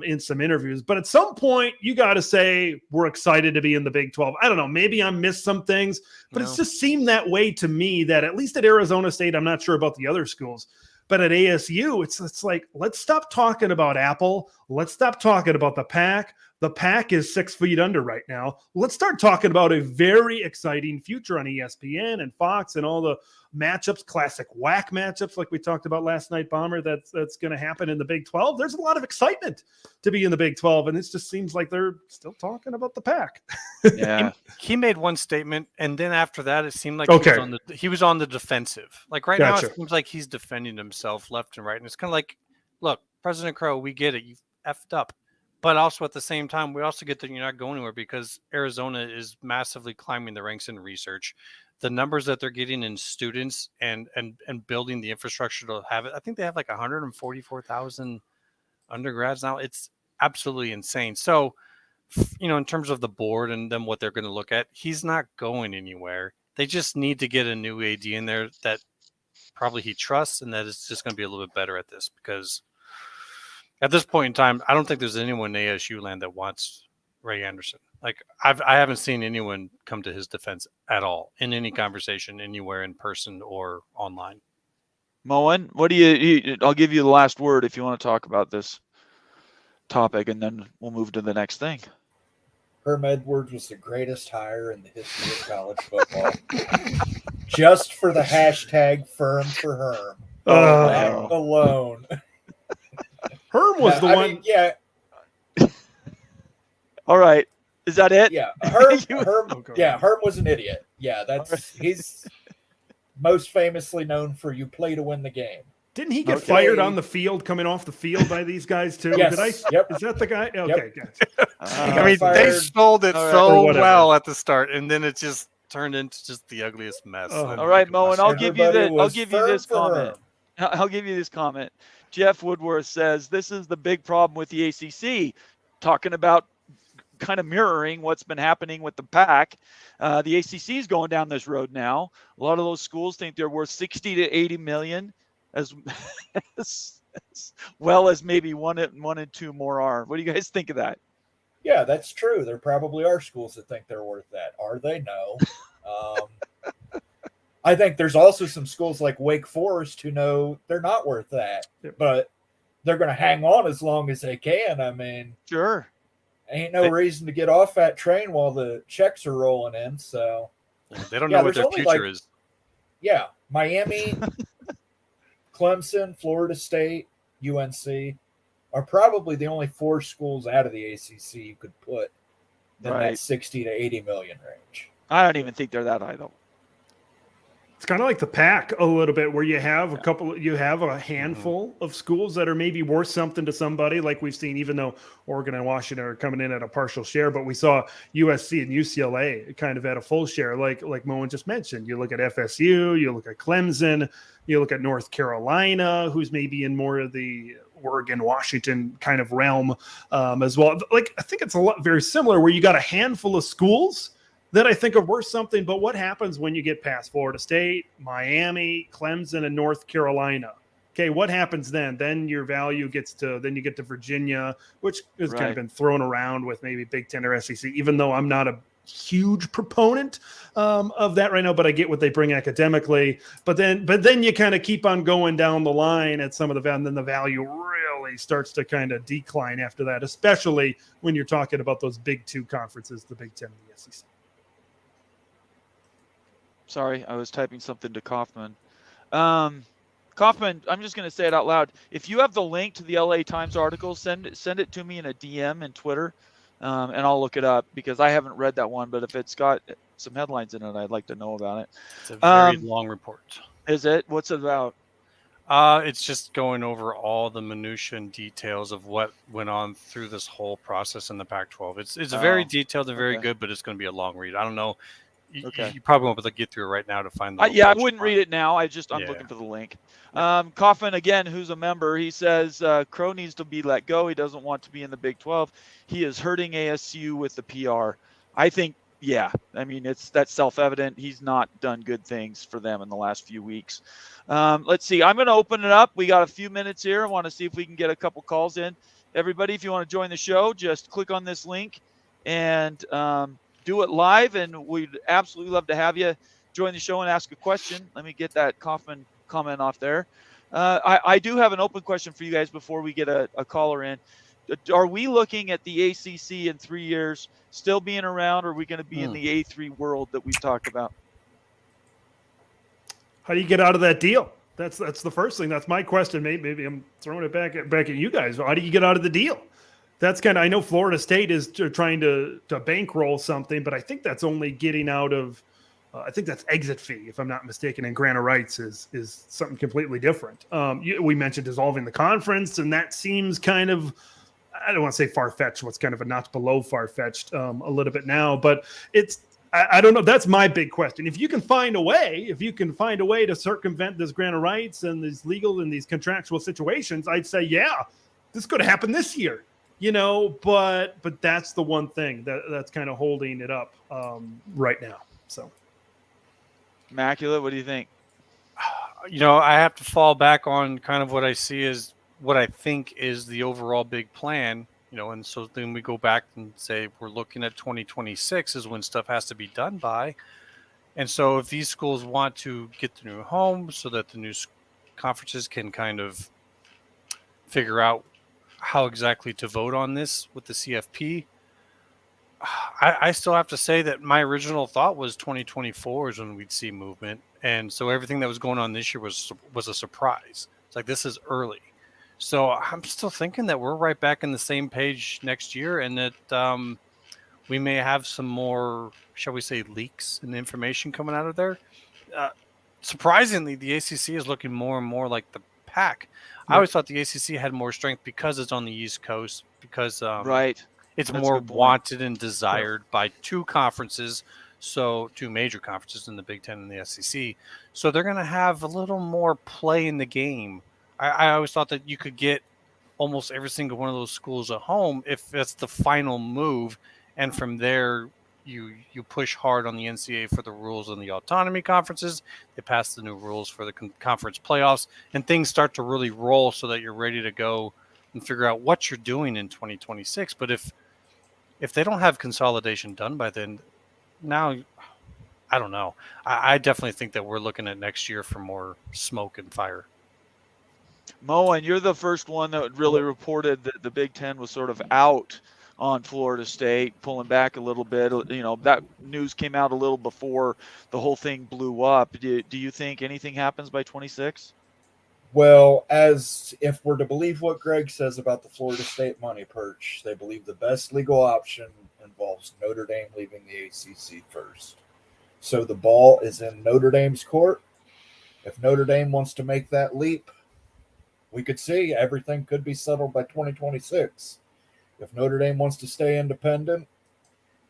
in some interviews. But at some point, you got to say, we're excited to be in the Big 12. I don't know. Maybe I missed some things, but it's just seemed that way to me, that at least at Arizona State, I'm not sure about the other schools, but at ASU, it's like, let's stop talking about Apple. Let's stop talking about the Pac. The Pac is 6 feet under right now. Let's start talking about a very exciting future on ESPN and Fox and all the matchups, classic whack matchups like we talked about last night, Bomber, that's going to happen in the Big 12. There's a lot of excitement to be in the Big 12, and it just seems like they're still talking about the Pac. Yeah. He made one statement, and then after that, it seemed like he was on the defensive. Like now, it seems like he's defending himself left and right, and it's kind of like, look, President Crow, we get it. You effed up. But also at the same time, we also get that you're not going anywhere because Arizona is massively climbing the ranks in research. The numbers that they're getting in students and building the infrastructure to have it. I think they have like 144,000 undergrads now. It's absolutely insane. So, in terms of the board and then what they're going to look at, he's not going anywhere. They just need to get a new AD in there that probably he trusts and that is just going to be a little bit better at this, because at this point in time, I don't think there's anyone in ASU land that wants Ray Anderson. Like I haven't seen anyone come to his defense at all in any conversation anywhere in person or online. Moen, what do you? I'll give you the last word if you want to talk about this topic, and then we'll move to the next thing. Herm Edwards was the greatest hire in the history of college football. Just for the hashtag firm for Herm. That alone. Herm was the one. Yeah. All right. Is that it? Yeah. Herm was an idiot. Yeah, he's most famously known for you play to win the game. Didn't he get fired on the field, coming off the field by these guys too? Yes. Yep. Is that the guy? Okay, Yep. They sold it so well at the start, and then it just turned into just the ugliest mess. All right, Moen, I'll give you this comment. I'll give you this comment. Jeff Woodworth says, this is the big problem with the ACC, talking about kind of mirroring what's been happening with the Pac. The ACC is going down this road now. A lot of those schools think they're worth 60 to 80 million, as as well as maybe one and two more are. What do you guys think of that? Yeah, that's true. There probably are schools that think they're worth that. Are they? No. I think there's also some schools like Wake Forest who know they're not worth that, but they're going to hang on as long as they can. I mean, sure, ain't no reason to get off that train while the checks are rolling in. So they don't know what their future is. Yeah, Miami, Clemson, Florida State, UNC are probably the only 4 schools out of the ACC you could put in that 60 to 80 million range. I don't even think they're that high though. It's kind of like the Pac a little bit, where you have a handful of schools that are maybe worth something to somebody, like we've seen, even though Oregon and Washington are coming in at a partial share, but we saw USC and UCLA kind of at a full share, like Moen just mentioned. You look at FSU, you look at Clemson, you look at North Carolina, who's maybe in more of the Oregon, Washington kind of realm as well. Like, I think it's very similar, where you got a handful of schools that I think are worth something. But what happens when you get past Florida State, Miami, Clemson, and North Carolina? Okay, what happens then? Then your value then you get to Virginia, which has kind of been thrown around with maybe Big Ten or SEC, even though I'm not a huge proponent of that right now, but I get what they bring academically. But then you kind of keep on going down the line at some of the, and then the value really starts to kind of decline after that, especially when you're talking about those big 2 conferences, the Big Ten and the SEC. Sorry, I was typing something to Kaufman. Kaufman, I'm just going to say it out loud. If you have the link to the LA Times article, send it to me in a DM in Twitter, and I'll look it up, because I haven't read that one. But if it's got some headlines in it, I'd like to know about it. It's a very long report. Is it? What's it about? It's just going over all the minutiae and details of what went on through this whole process in the Pac-12. It's very detailed and very good, but it's going to be a long read. I don't know. You probably won't be able to get through it right now to find the I wouldn't read it now. I'm looking for the link. Kaufman, again, who's a member, he says Crow needs to be let go. He doesn't want to be in the Big 12. He is hurting ASU with the PR. I think, I mean, that's self-evident. He's not done good things for them in the last few weeks. Let's see. I'm going to open it up. We got a few minutes here. I want to see if we can get a couple calls in. Everybody, if you want to join the show, just click on this link and do it live, and we'd absolutely love to have you join the show and ask a question. Let me get that Kaufman comment off there. I do have an open question for you guys before we get a caller in. Are we looking at the ACC in 3 years still being around, or are we going to be in the A3 world that we've talked about? How do you get out of that deal? That's the first thing. That's my question. Maybe I'm throwing it back at you guys. How do you get out of the deal? That's kind of, I know Florida State is trying to bankroll something, but I think that's only getting out of, I think that's exit fee, if I'm not mistaken, and grant of rights is something completely different. We mentioned dissolving the conference, and that seems kind of, I don't want to say far-fetched, what's kind of a notch below far-fetched a little bit now, but I don't know. That's my big question. If you can find a way to circumvent this grant of rights and these legal and these contractual situations, I'd say, this could happen this year. But that's the one thing that's kind of holding it up right now. So, Immaculate, what do you think? I have to fall back on kind of what I see as what I think is the overall big plan, and so then we go back and say we're looking at 2026 is when stuff has to be done by. And so if these schools want to get the new home so that the new conferences can kind of figure out how exactly to vote on this with the CFP, I still have to say that my original thought was 2024 is when we'd see movement. And so everything that was going on this year was a surprise. It's like, this is early. So I'm still thinking that we're right back in the same page next year, and that we may have some more, shall we say, leaks and information coming out of there. Surprisingly, the ACC is looking more and more like the Pac. I always thought the ACC had more strength because it's on the East Coast, because it's more wanted and desired by 2 conferences, so 2 major conferences in the Big Ten and the SEC. So they're going to have a little more play in the game. I always thought that you could get almost every single one of those schools at home if that's the final move, and from there you push hard on the NCAA for the rules in the autonomy conferences. They pass the new rules for the conference playoffs, and things start to really roll so that you're ready to go and figure out what you're doing in 2026. But if they don't have consolidation done by then, now I don't know. I definitely think that we're looking at next year for more smoke and fire. Mo, and you're the first one that really reported that the Big Ten was sort of out on Florida State, pulling back a little bit. You know, that news came out a little before the whole thing blew up. Do you think anything happens by 26? Well, as if we're to believe what Greg says about the Florida State money perch, they believe the best legal option involves Notre Dame leaving the ACC first. So the ball is in Notre Dame's court. If Notre Dame wants to make that leap, we could see everything could be settled by 2026. If Notre Dame wants to stay independent,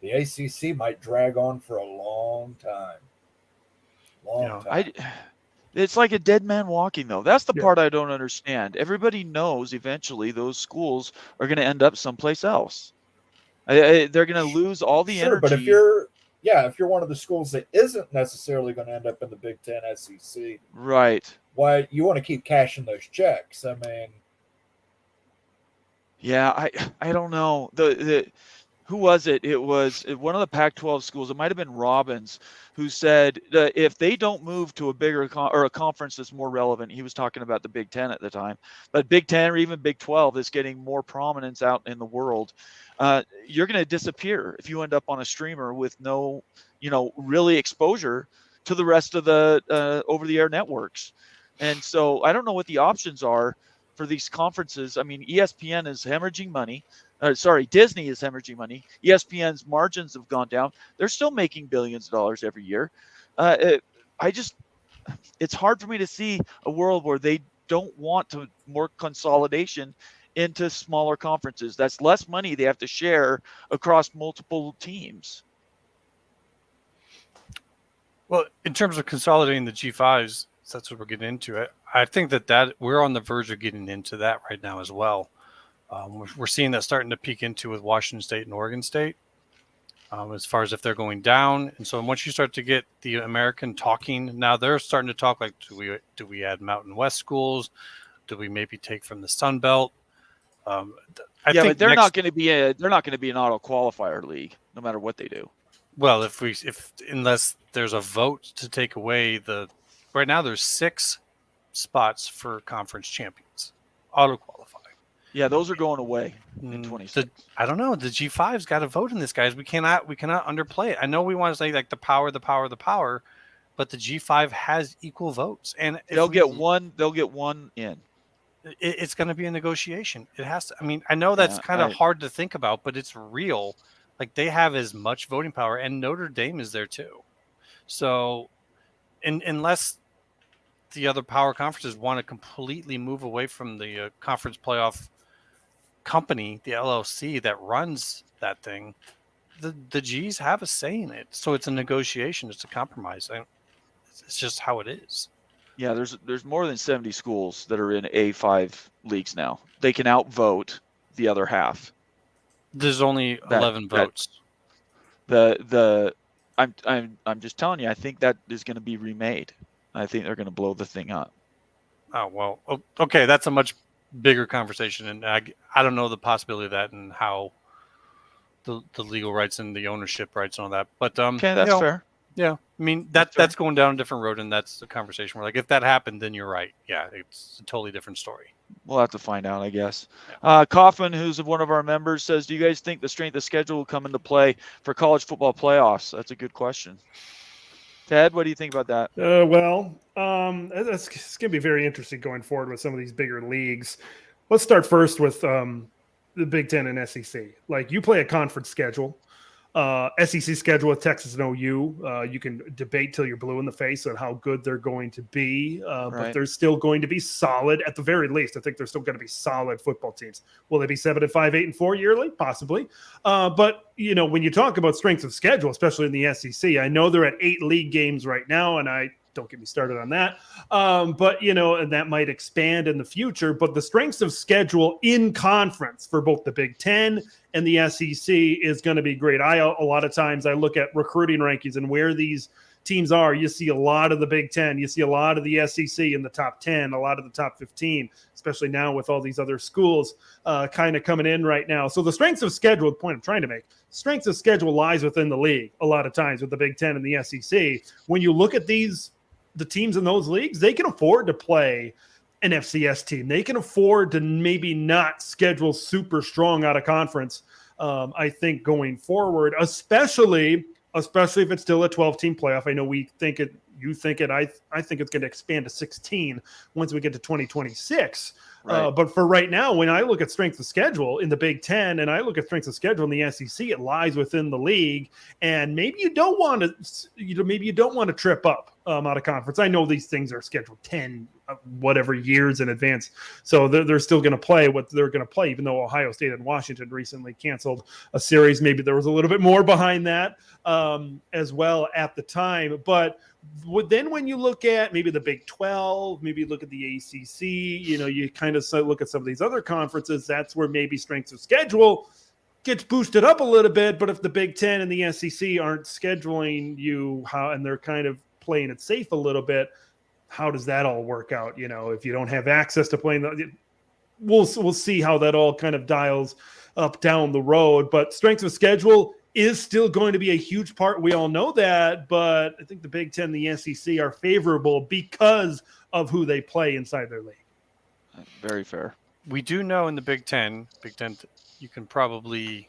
the ACC might drag on for a long time. Time. It's like a dead man walking, though. That's the part I don't understand. Everybody knows eventually those schools are going to end up someplace else. They're going to lose all the energy. But if you're one of the schools that isn't necessarily going to end up in the Big Ten SEC, right? Why you want to keep cashing those checks? I mean, yeah, I don't know. Who was it? It was one of the Pac-12 schools. It might have been Robbins, who said if they don't move to a bigger or a conference that's more relevant, he was talking about the Big Ten at the time, but Big Ten or even Big 12 is getting more prominence out in the world. You're going to disappear if you end up on a streamer with no, really exposure to the rest of the over-the-air networks. And so I don't know what the options are for these conferences. I mean, ESPN is hemorrhaging money. Disney is hemorrhaging money. ESPN's margins have gone down. They're still making billions of dollars every year. It's hard for me to see a world where they don't want to more consolidation into smaller conferences. That's less money they have to share across multiple teams. Well, in terms of consolidating the G5s, that's what we're getting into. I think that we're on the verge of getting into that right now as well. We're seeing that starting to peek into with Washington State and Oregon State, as far as if they're going down. And so once you start to get the American talking, now they're starting to talk like, do we add Mountain West schools? Do we maybe take from the Sun Belt? I think but they're not going to be an auto qualifier league, no matter what they do. Well, unless there's a vote to take away right now there's 6 spots for conference champions, auto qualifying. Yeah, those are going away in 26. I don't know. The G5's got to vote in this, guys. We cannot underplay it. I know we want to say like the power, but the G5 has equal votes, and they'll get one in. It's going to be a negotiation. It has to. I mean, I know that's kind of hard to think about, but it's real. Like they have as much voting power, and Notre Dame is there too. So, unless the other power conferences want to completely move away from the conference playoff company, the LLC that runs that thing, the G's have a say in it. So it's a negotiation. It's a compromise. It's just how it is. Yeah, there's more than 70 schools that are in A5 leagues now. They can outvote the other half. There's only 11 votes. I'm just telling you, I think that is going to be remade. I think they're going to blow the thing up. Oh, well, okay. That's a much bigger conversation. And I don't know the possibility of that and how the legal rights and the ownership rights and all that. But okay, that's fair. Yeah. I mean, that's going down a different road. And that's the conversation where, like, if that happened, then you're right. Yeah, it's a totally different story. We'll have to find out, I guess. Yeah. Kaufman, who's one of our members, says, do you guys think the strength of schedule will come into play for college football playoffs? That's a good question. Ted, what do you think about that? It's going to be very interesting going forward with some of these bigger leagues. Let's start first with the Big Ten and SEC. Like, you play a conference schedule. SEC schedule with Texas and OU. You can debate till you're blue in the face on how good they're going to be, but they're still going to be solid at the very least. I think they're still going to be solid football teams. Will they be 7-5, 8-4 yearly? Possibly. But when you talk about strength of schedule, especially in the SEC, I know they're at 8 league games right now, and don't get me started on that. But and that might expand in the future. But the strengths of schedule in conference for both the Big Ten and the SEC is going to be great. A lot of times I look at recruiting rankings and where these teams are. You see a lot of the Big Ten. You see a lot of the SEC in the top 10, a lot of the top 15, especially now with all these other schools kind of coming in right now. So the strengths of schedule, the point I'm trying to make, strengths of schedule lies within the league a lot of times with the Big Ten and the SEC. When you look at the teams in those leagues, they can afford to play an FCS team. They can afford to maybe not schedule super strong out of conference, I think, going forward, especially if it's still a 12-team playoff. I know we think it, you think it, I think it's going to expand to 16 once we get to 2026. Right. But for right now, when I look at strength of schedule in the Big Ten and I look at strength of schedule in the SEC, it lies within the league. And maybe you don't want to trip up out of conference. I know these things are scheduled 10 whatever years in advance, so they're still going to play what they're going to play, even though Ohio State and Washington recently canceled a series. Maybe there was a little bit more behind that as well at the time. But then when you look at maybe the Big 12, maybe look at the ACC, you kind of look at some of these other conferences, that's where maybe strength of schedule gets boosted up a little bit. But if the Big 10 and the SEC aren't scheduling you and they're kind of playing it safe a little bit, how does that all work out? If you don't have access to playing, we'll see how that all kind of dials up down the road. But strength of schedule is still going to be a huge part. We all know that, but I think the Big Ten and the SEC are favorable because of who they play inside their league. Very fair. We do know in the Big Ten, you can probably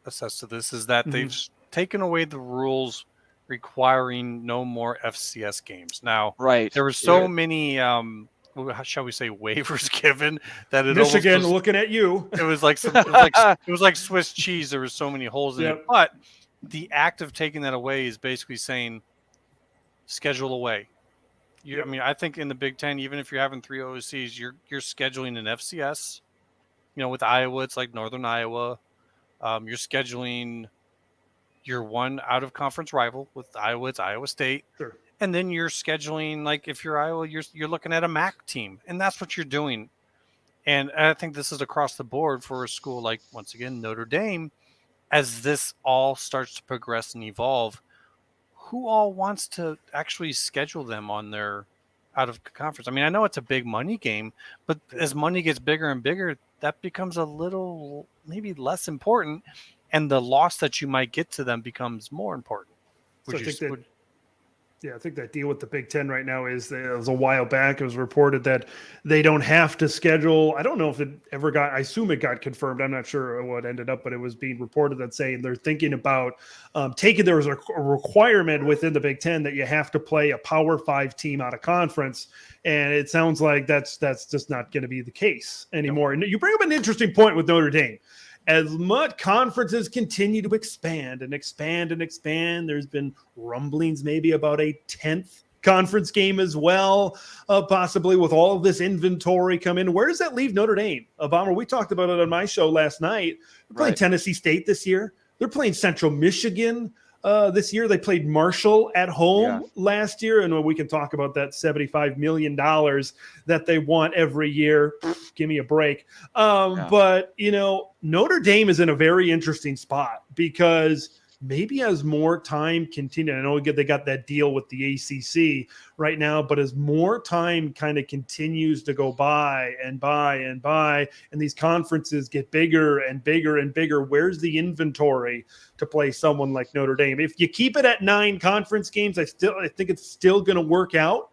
assess to this, is that they've taken away the rules requiring no more FCS games. Now, right, there were so many, how shall we say, waivers given that it Michigan was, looking at you. It was like it was like Swiss cheese. There were so many holes in it. But the act of taking that away is basically saying schedule away. I mean, I think in the Big Ten, even if you're having 3 OCs, you're scheduling an FCS. With Iowa, it's like Northern Iowa. You're scheduling your one out of conference rival. With Iowa, it's Iowa State. Sure. And then you're scheduling, like if you're Iowa, you're looking at a MAC team, and that's what you're doing. And I think this is across the board for a school like, once again, Notre Dame. As this all starts to progress and evolve, who all wants to actually schedule them on their out of conference? I mean, I know it's a big money game, but as money gets bigger and bigger, that becomes a little maybe less important. And the loss that you might get to them becomes more important. I think that deal with the Big Ten right now is, it was a while back, it was reported that they don't have to schedule. I don't know if it ever got, I assume it got confirmed. I'm not sure what ended up, but it was being reported that saying they're thinking about there was a requirement within the Big Ten that you have to play a Power 5 team out of conference. And it sounds like that's just not going to be the case anymore. And you bring up an interesting point with Notre Dame. As much conferences continue to expand and expand and expand, there's been rumblings maybe about a 10th conference game as well, possibly with all of this inventory come in. Where does that leave Notre Dame? Bomber, we talked about it on my show last night. They're playing Tennessee State this year. They're playing Central Michigan this year. They played Marshall at home last year, and we can talk about that $75 million that they want every year. Give me a break. But, Notre Dame is in a very interesting spot because maybe as more time continues, I know they got that deal with the ACC right now, but as more time kind of continues to go by, and these conferences get bigger and bigger and bigger, where's the inventory to play someone like Notre Dame? If you keep it at 9 conference games, I think it's still going to work out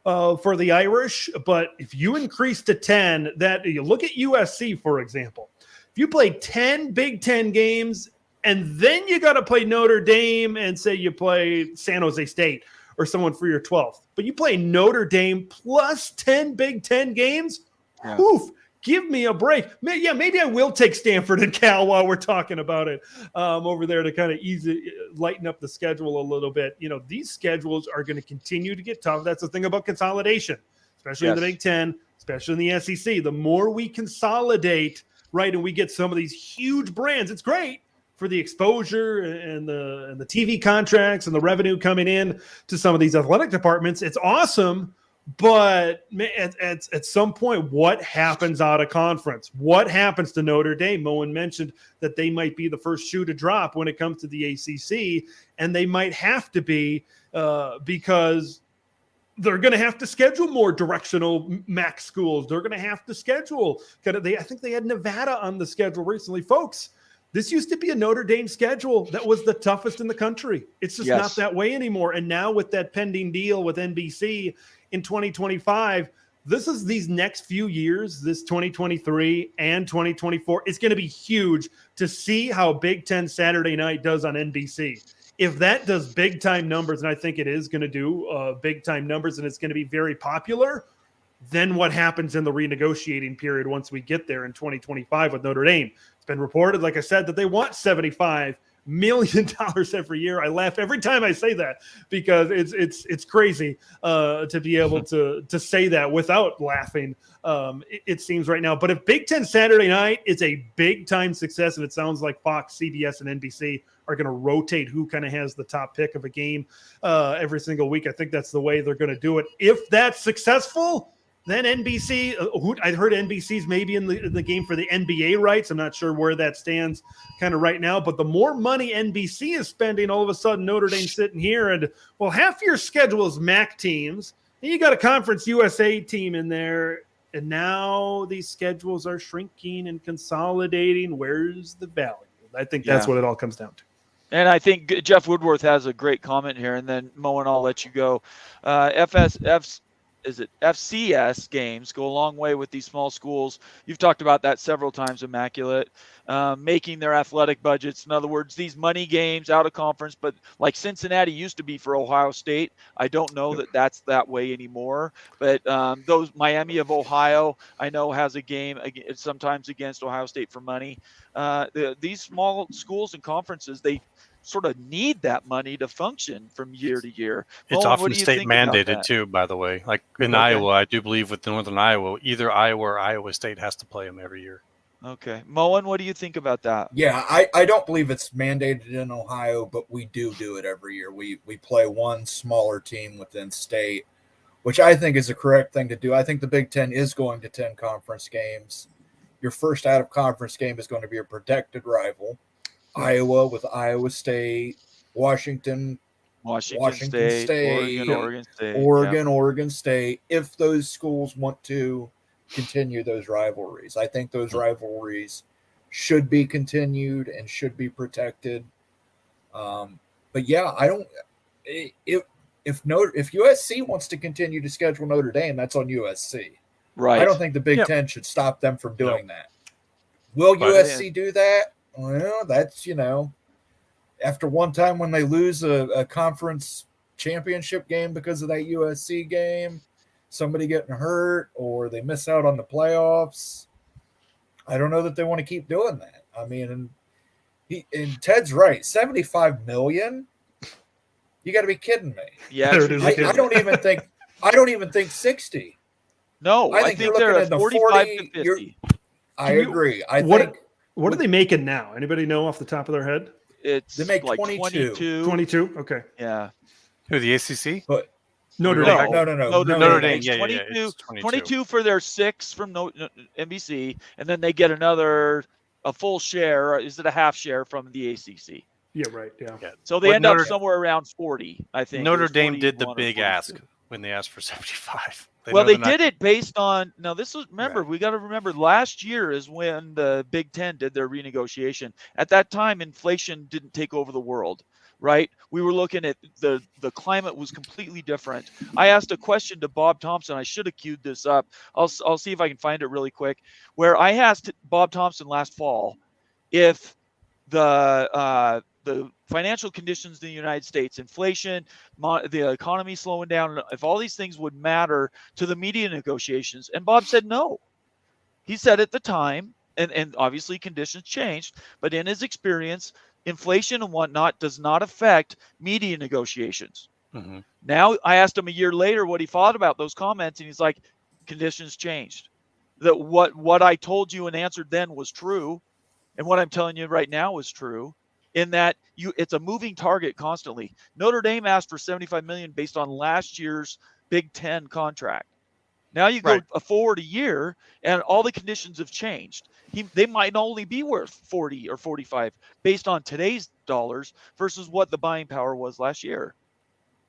for the Irish. But if you increase to 10, that you look at USC, for example, if you play 10 Big Ten games, and then you got to play Notre Dame and say you play San Jose State or someone for your 12th, but you play Notre Dame plus 10 Big Ten games. Oof, give me a break. Maybe I will take Stanford and Cal while we're talking about it over there to kind of lighten up the schedule a little bit. These schedules are going to continue to get tough. That's the thing about consolidation, especially in the Big Ten, especially in the SEC. The more we consolidate, right, and we get some of these huge brands, it's great for the exposure and the TV contracts and the revenue coming in to some of these athletic departments. It's awesome, But at some point, what happens out of conference? What happens to Notre Dame? Moen mentioned that they might be the first shoe to drop when it comes to the ACC, and they might have to be because they're going to have to schedule more directional MAC schools. They're going to have to schedule. I think they had Nevada on the schedule recently. Folks, this used to be a Notre Dame schedule that was the toughest in the country. It's just not that way anymore. And now with that pending deal with NBC in 2025, these next few years, this 2023 and 2024, it's going to be huge to see how Big Ten Saturday Night does on NBC. If that does big time numbers, and I think it is going to do big time numbers, and it's going to be very popular, then what happens in the renegotiating period once we get there in 2025 with Notre Dame? It's been reported, like I said, that they want $75 million every year. I laugh every time I say that because it's crazy to be able to say that without laughing. It seems right now. But if Big Ten Saturday Night is a big time success, and it sounds like Fox, CBS, and NBC are going to rotate who kind of has the top pick of a game every single week, I think that's the way they're going to do it. If that's successful, then NBC, I heard NBC's maybe in the game for the NBA rights. I'm not sure where that stands kind of right now, but the more money NBC is spending, all of a sudden Notre Dame sitting here and, well, half your schedule is MAC teams, and you got a Conference USA team in there, and now these schedules are shrinking and consolidating. Where's the value? I think that's what it all comes down to. And I think Jeff Woodworth has a great comment here, and then Moen, I'll let you go. FCS games go a long way with these small schools. You've talked about that several times, Immaculate, making their athletic budgets. In other words, these money games out of conference, but like Cincinnati used to be for Ohio State. I don't know that that's that way anymore, but those Miami of Ohio, I know, has a game sometimes against Ohio State for money. These small schools and conferences, they sort of need that money to function from year to year. It's Moen, often state mandated too, by the way. Like in Iowa, I do believe with Northern Iowa, either Iowa or Iowa State has to play them every year. Okay. Moen, what do you think about that? Yeah, I don't believe it's mandated in Ohio, but we do it every year. We play one smaller team within state, which I think is a correct thing to do. I think the Big Ten is going to 10 conference games. Your first out-of-conference game is going to be a protected rival. Iowa with Iowa State, Washington State, Oregon State, if those schools want to continue those rivalries. I think those rivalries should be continued and should be protected. But yeah, I don't if USC wants to continue to schedule Notre Dame, that's on USC. Right. I don't think the Big Ten should stop them from doing that. Will USC do that? Well, that's, after one time when they lose a conference championship game because of that USC game, somebody getting hurt, or they miss out on the playoffs, I don't know that they want to keep doing that. I mean, and Ted's right, $75 million? You got to be kidding me. Yeah, I don't even think 60. No, I think they're at 45 to 50. I agree. What are they making now? Anybody know off the top of their head? They make like 22. 22? Okay. Yeah. Who, the ACC? But Notre Dame. No. Notre Dame. 22 for their 6 from NBC, and then they get a full share. Is it a half share from the ACC? Yeah, right. Yeah. So they end up somewhere around 40, I think. Notre Dame did the big ask when they asked for 75. They did it based on, we got to remember last year is when the Big Ten did their renegotiation. At that time, inflation didn't take over the world, right? We were looking at the climate was completely different. I asked a question to Bob Thompson. I should have queued this up. I'll see if I can find it really quick, where I asked Bob Thompson last fall if the financial conditions in the United States, inflation, the economy slowing down, if all these things would matter to the media negotiations. And Bob said no. He said at the time, and obviously conditions changed, but in his experience, inflation and whatnot does not affect media negotiations. Mm-hmm. Now, I asked him a year later what he thought about those comments, and he's like, conditions changed. That what I told you and answered then was true, and what I'm telling you right now is true. In that it's a moving target constantly. Notre Dame asked for $75 million based on last year's Big Ten contract. Now you go Right. forward a year, and all the conditions have changed. They might only be worth 40 or 45 based on today's dollars versus what the buying power was last year.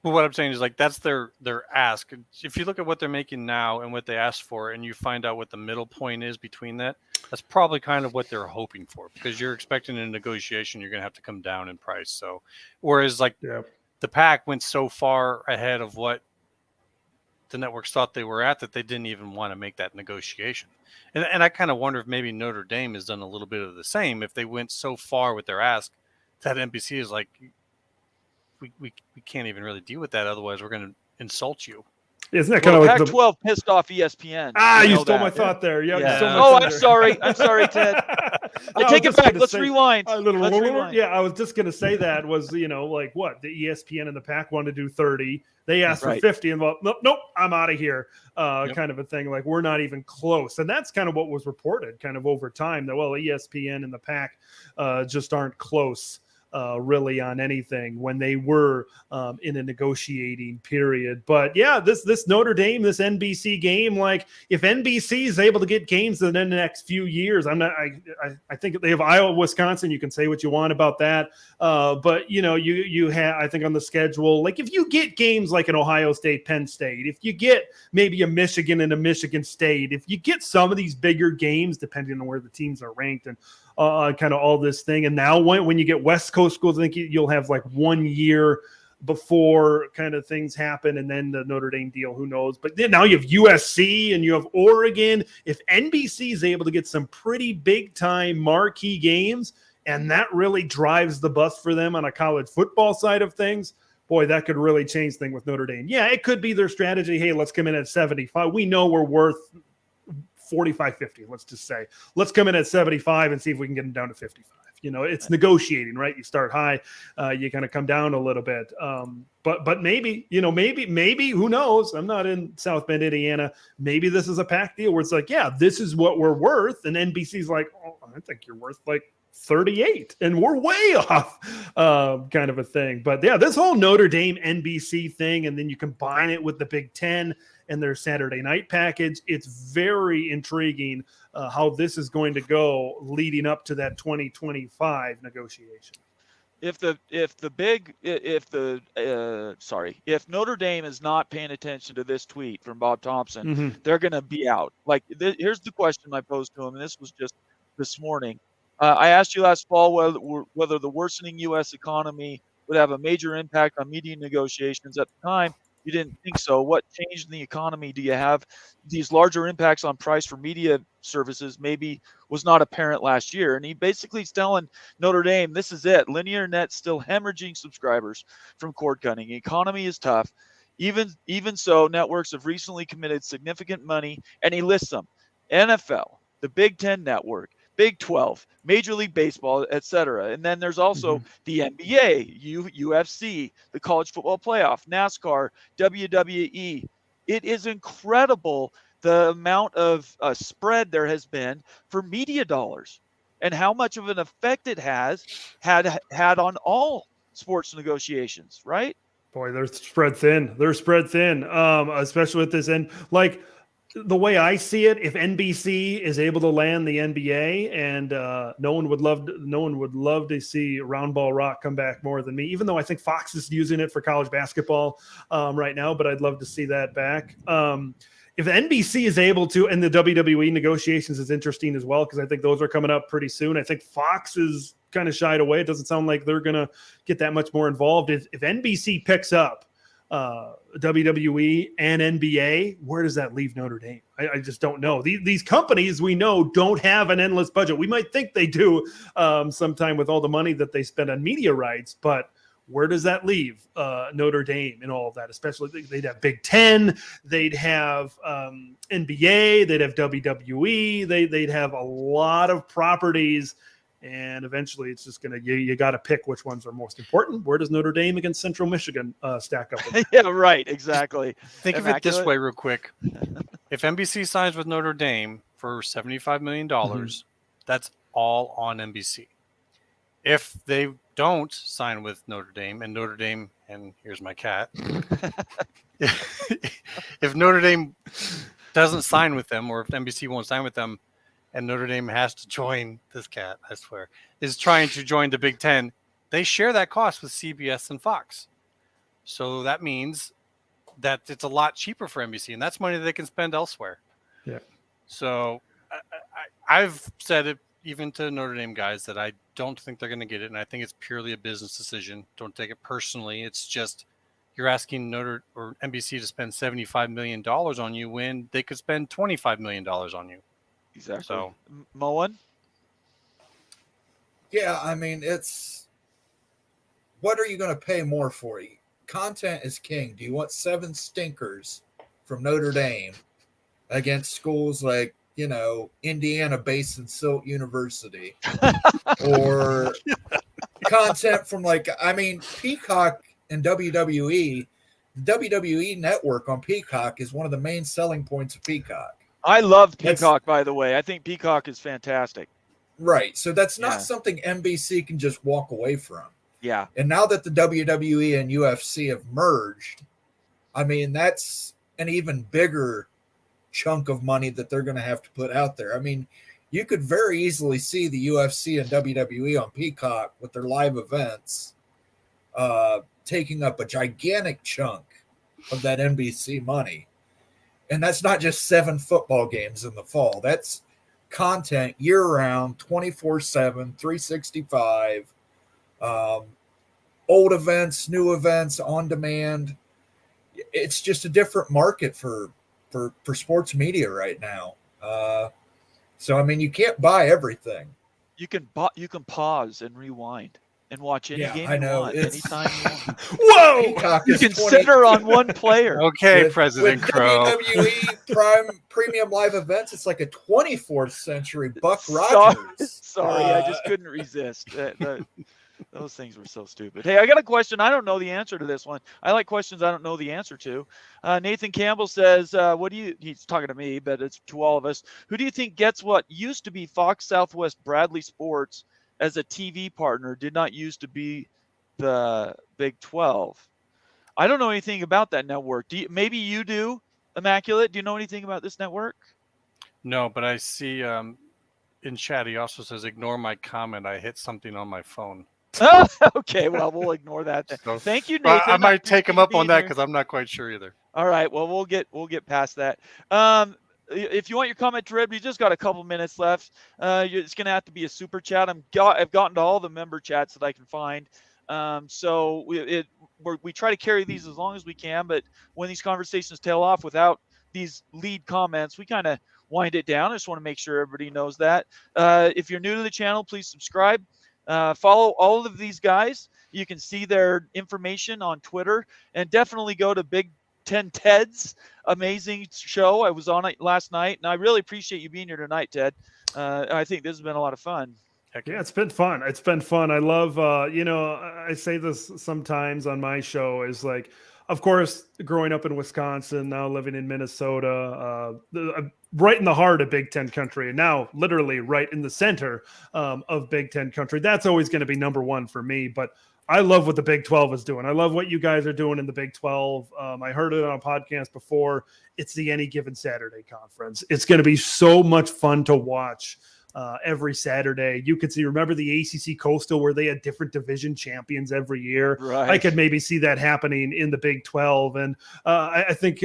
Well, what I'm saying is, like, that's their ask. If you look at what they're making now and what they asked for, and you find out what the middle point is between that, that's probably kind of what they're hoping for, because you're expecting in a negotiation you're going to have to come down in price. So, whereas like Yeah. the pack went so far ahead of what the networks thought they were at that they didn't even want to make that negotiation. And I kind of wonder if maybe Notre Dame has done a little bit of the same. If they went so far with their ask, that NBC is like, we can't even really deal with that. Otherwise, we're going to insult you. Isn't that kind Well, of like the Pac-12 pissed off ESPN. you know stole that. my thought there. Yeah, Yeah. you stole my Oh, thunder. I'm sorry, Ted. I take it just back. gonna Let's say- rewind. A little, Let's rewind. Yeah, I was just going to say that was, like what? The ESPN and the PAC wanted to do 30. They asked for Right. 50 and, well, nope, I'm out of here. Yep. Kind of a thing. Like, we're not even close. And that's kind of what was reported kind of over time that, well, ESPN and the PAC just aren't close. Really on anything when they were in a negotiating period. But yeah, this Notre Dame, this NBC game, like if NBC is able to get games in the next few years, I think they have Iowa, Wisconsin. You can say what you want about that, but you have, I think on the schedule, like if you get games like an Ohio State, Penn State, if you get maybe a Michigan and a Michigan State, if you get some of these bigger games, depending on where the teams are ranked and kind of all this thing. And now when you get West Coast schools, I think you'll have like 1 year before kind of things happen. And then the Notre Dame deal, who knows? But then now you have USC and you have Oregon. If NBC is able to get some pretty big time marquee games, and that really drives the bus for them on a college football side of things, boy, that could really change things with Notre Dame. Yeah, it could be their strategy. Hey, let's come in at 75. We know we're worth 45, 50. Let's just say, let's come in at 75 and see if we can get them down to 55. It's negotiating, right? You start high, you kind of come down a little bit. But maybe, maybe, who knows? I'm not in South Bend, Indiana. Maybe this is a pack deal where it's like, yeah, this is what we're worth. And NBC's like, oh, I think you're worth like 38 and we're way off, kind of a thing. But yeah, this whole Notre Dame NBC thing, and then you combine it with the Big Ten and their Saturday night package, it's very intriguing how this is going to go leading up to that 2025 negotiation. If Notre Dame is not paying attention to this tweet from Bob Thompson, they're going to be out. Like, here's the question I posed to him, and this was just this morning. I asked you last fall whether the worsening U.S. economy would have a major impact on media negotiations. At the time, you didn't think so. What changed in the economy? Do you have these larger impacts on price for media services? Maybe was not apparent last year. And he basically is telling Notre Dame, this is it. Linear net's still hemorrhaging subscribers from cord cutting. The economy is tough. Even so, networks have recently committed significant money, and he lists them: NFL, the Big Ten Network, Big 12, Major League Baseball, etc. And then there's also the NBA, UFC, the College Football Playoff, NASCAR, WWE. It is incredible the amount of spread there has been for media dollars and how much of an effect it has had on all sports negotiations, right? Boy, they're spread thin. Especially with this end. Like, the way I see it, if NBC is able to land the NBA, and no one would love to see Round Ball Rock come back more than me, even though I think Fox is using it for college basketball right now, but I'd love to see that back. If NBC is able to, and the WWE negotiations is interesting as well, because I think those are coming up pretty soon. I think Fox is kind of shied away. It doesn't sound like they're going to get that much more involved. If NBC picks up WWE and NBA, where does that leave Notre Dame? I just don't know. These companies, we know, don't have an endless budget. We might think they do sometime with all the money that they spend on media rights, but where does that leave Notre Dame in all of that? Especially they'd have Big Ten, they'd have NBA, they'd have WWE, they'd have a lot of properties. And eventually it's just going to, you got to pick which ones are most important. Where does Notre Dame against Central Michigan stack up? Yeah, right. Exactly. Think of it this way real quick. If NBC signs with Notre Dame for $75 million, that's all on NBC. If they don't sign with Notre Dame and Notre Dame and here's my cat. If Notre Dame doesn't sign with them, or if NBC won't sign with them, and Notre Dame has to join, this cat, I swear, is trying to join the Big Ten, they share that cost with CBS and Fox. So that means that it's a lot cheaper for NBC, and that's money that they can spend elsewhere. Yeah. So I've said it even to Notre Dame guys that I don't think they're going to get it, and I think it's purely a business decision. Don't take it personally. It's just you're asking Notre or NBC to spend $75 million on you when they could spend $25 million on you. Exactly. So, Moen? Yeah, I mean, it's what are you going to pay more for? Content is king. Do you want 7 stinkers from Notre Dame against schools like, Indiana Basin Silt University, or content from Peacock and WWE? The WWE network on Peacock is one of the main selling points of Peacock. I love Peacock, by the way. I think Peacock is fantastic. Right. So that's not something NBC can just walk away from. Yeah. And now that the WWE and UFC have merged, I mean, that's an even bigger chunk of money that they're going to have to put out there. I mean, you could very easily see the UFC and WWE on Peacock with their live events taking up a gigantic chunk of that NBC money. And that's not just 7 football games in the fall. That's content year-round, 24/7, 365, old events, new events, on demand. It's just a different market for sports media right now. So, I mean, you can't buy everything. You can pause and rewind and watch any game I know. you want, anytime you want. Whoa! Peacock You is can 20 center on one player. okay, President with Crow. WWE Prime Premium Live Events, it's like a 24th century Buck Rogers. Sorry, I just couldn't resist. Those things were so stupid. Hey, I got a question. I don't know the answer to this one. I like questions I don't know the answer to. Nathan Campbell says, he's talking to me, but it's to all of us. Who do you think gets what used to be Fox Southwest Bradley Sports as a TV partner, did not used to be the Big 12? I don't know anything about that network. Maybe you do, Immaculate. Do you know anything about this network? No, but I see in chat he also says, ignore my comment. I hit something on my phone. Okay, well, we'll ignore that then. So, Thank you, Nathan. I might take him up on that because I'm not quite sure either. All right, well, we'll get past that. If you want your comment read, we just got a couple minutes left. It's going to have to be a super chat. I've gotten to all the member chats that I can find. So we try to carry these as long as we can, but when these conversations tail off without these lead comments, we kind of wind it down. I just want to make sure everybody knows that. If you're new to the channel, please subscribe. Follow all of these guys. You can see their information on Twitter, and definitely go to Big Ten Ted's amazing show. I was on it last night, and I really appreciate you being here tonight, Ted. I think this has been a lot of fun. Yeah, it's been fun. It's been fun. I love, I say this sometimes on my show is like, of course, growing up in Wisconsin, now living in Minnesota, right in the heart of Big Ten country, and now literally right in the center of Big Ten country. That's always going to be number one for me. But I love what the Big 12 is doing. I love what you guys are doing in the Big 12. I heard it on a podcast before. It's the Any Given Saturday conference. It's going to be so much fun to watch. Every Saturday. You could see, remember the ACC Coastal where they had different division champions every year. Right. I could maybe see that happening in the Big 12. And I think,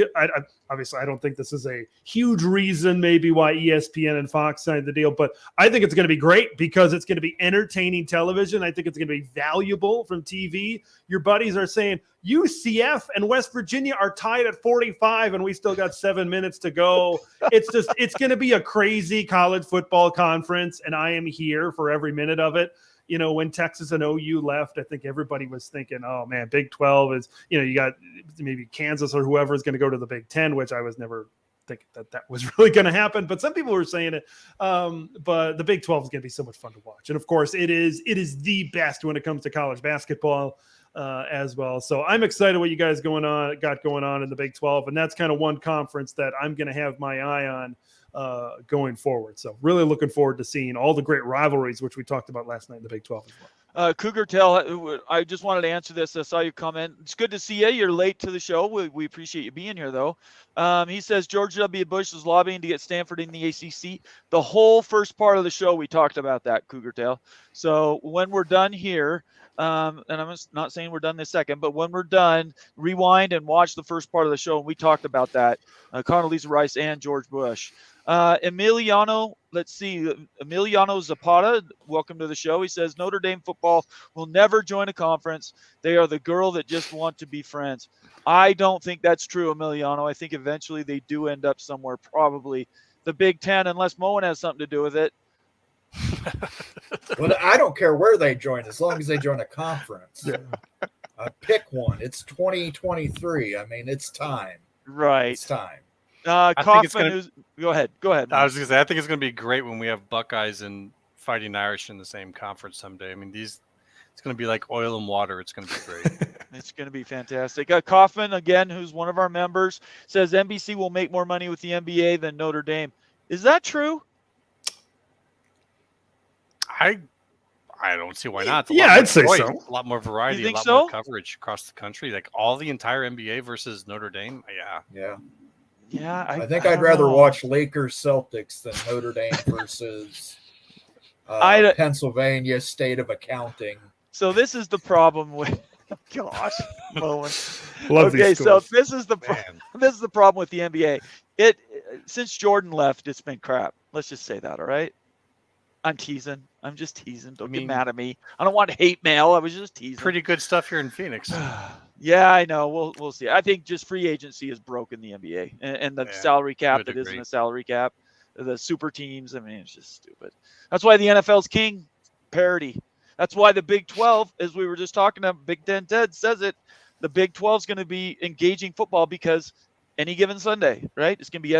obviously, I don't think this is a huge reason maybe why ESPN and Fox signed the deal, but I think it's going to be great because it's going to be entertaining television. I think it's going to be valuable from TV. Your buddies are saying UCF and West Virginia are tied at 45 and we still got 7 minutes to go. It's going to be a crazy college football conference, and I am here for every minute of it. You know, when Texas and OU left, I think everybody was thinking, oh man, Big 12 is, you got maybe Kansas or whoever is going to go to the Big 10, which I was never thinking that was really going to happen. But some people were saying it. But the Big 12 is going to be so much fun to watch. And of course, it is the best when it comes to college basketball as well. So I'm excited what you guys got going on in the Big 12. And that's kind of one conference that I'm going to have my eye on going forward. So really looking forward to seeing all the great rivalries, which we talked about last night in the Big 12 as well. Cougar Tail, I just wanted to answer this. I saw your comment. It's good to see you. You're late to the show. We appreciate you being here, though. He says George W. Bush is lobbying to get Stanford in the ACC. The whole first part of the show, we talked about that, Cougar Tail. So when we're done here, and I'm not saying we're done this second, but when we're done, rewind and watch the first part of the show, and we talked about that. Condoleezza Rice and George Bush. Emiliano, let's see. Emiliano Zapata, welcome to the show. He says Notre Dame football will never join a conference. They are the girl that just want to be friends. I don't think that's true, Emiliano. I think eventually they do end up somewhere, probably the Big Ten, unless Moen has something to do with it. Well, I don't care where they join, as long as they join a conference. Yeah. Pick one. It's 2023. I mean, it's time. Right. It's time. Kaufman, go ahead. I was going to say, I think it's going to be great when we have Buckeyes and Fighting Irish in the same conference someday. I mean, it's going to be like oil and water. It's going to be great. It's going to be fantastic. Kaufman, again, who's one of our members, says NBC will make more money with the NBA than Notre Dame. Is that true? I don't see why not. I'd say so. A lot more variety, You think a lot so? more coverage across the country. Like all the entire NBA versus Notre Dame. Yeah. Yeah, I think I'd rather watch Lakers Celtics than Notre Dame versus Pennsylvania State of Accounting. So this is the problem with gosh, Moen. Love these so schools. this is the problem with the NBA. Since Jordan left, it's been crap. Let's just say that, all right? I'm teasing. I'm just teasing. Don't get mad at me. I don't want hate mail. I was just teasing. Pretty good stuff here in Phoenix. Yeah, I know. We'll see. I think just free agency has broken the NBA and the salary cap that isn't a salary cap. The super teams. I mean, it's just stupid. That's why the NFL's king, parity. That's why the Big 12, as we were just talking about, Big Ten Ted says it. The Big 12 is going to be engaging football because any given Sunday, right? It's going to be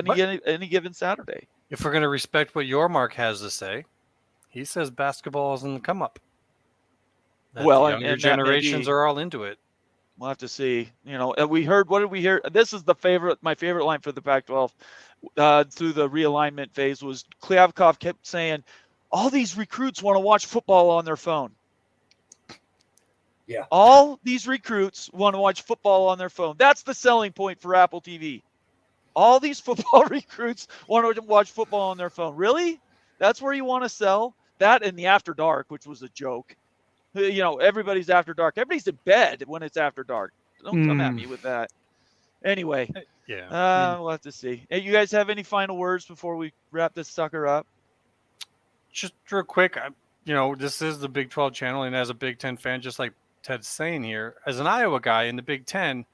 any given Saturday. If we're going to respect what your Mark has to say, he says basketball is in the come up. Well, the younger generations are all into it. We'll have to see. What did we hear? This is my favorite line for the Pac-12 through the realignment phase was Klyavkov kept saying, all these recruits want to watch football on their phone. Yeah. All these recruits want to watch football on their phone. That's the selling point for Apple TV. All these football recruits want to watch football on their phone. Really? That's where you want to sell? That and the After Dark, which was a joke. Everybody's after dark. Everybody's in bed when it's after dark. Don't come at me with that. Anyway, we'll have to see. Hey, you guys have any final words before we wrap this sucker up? Just real quick, this is the Big 12 channel, and as a Big 10 fan, just like Ted's saying here, as an Iowa guy in the Big 10,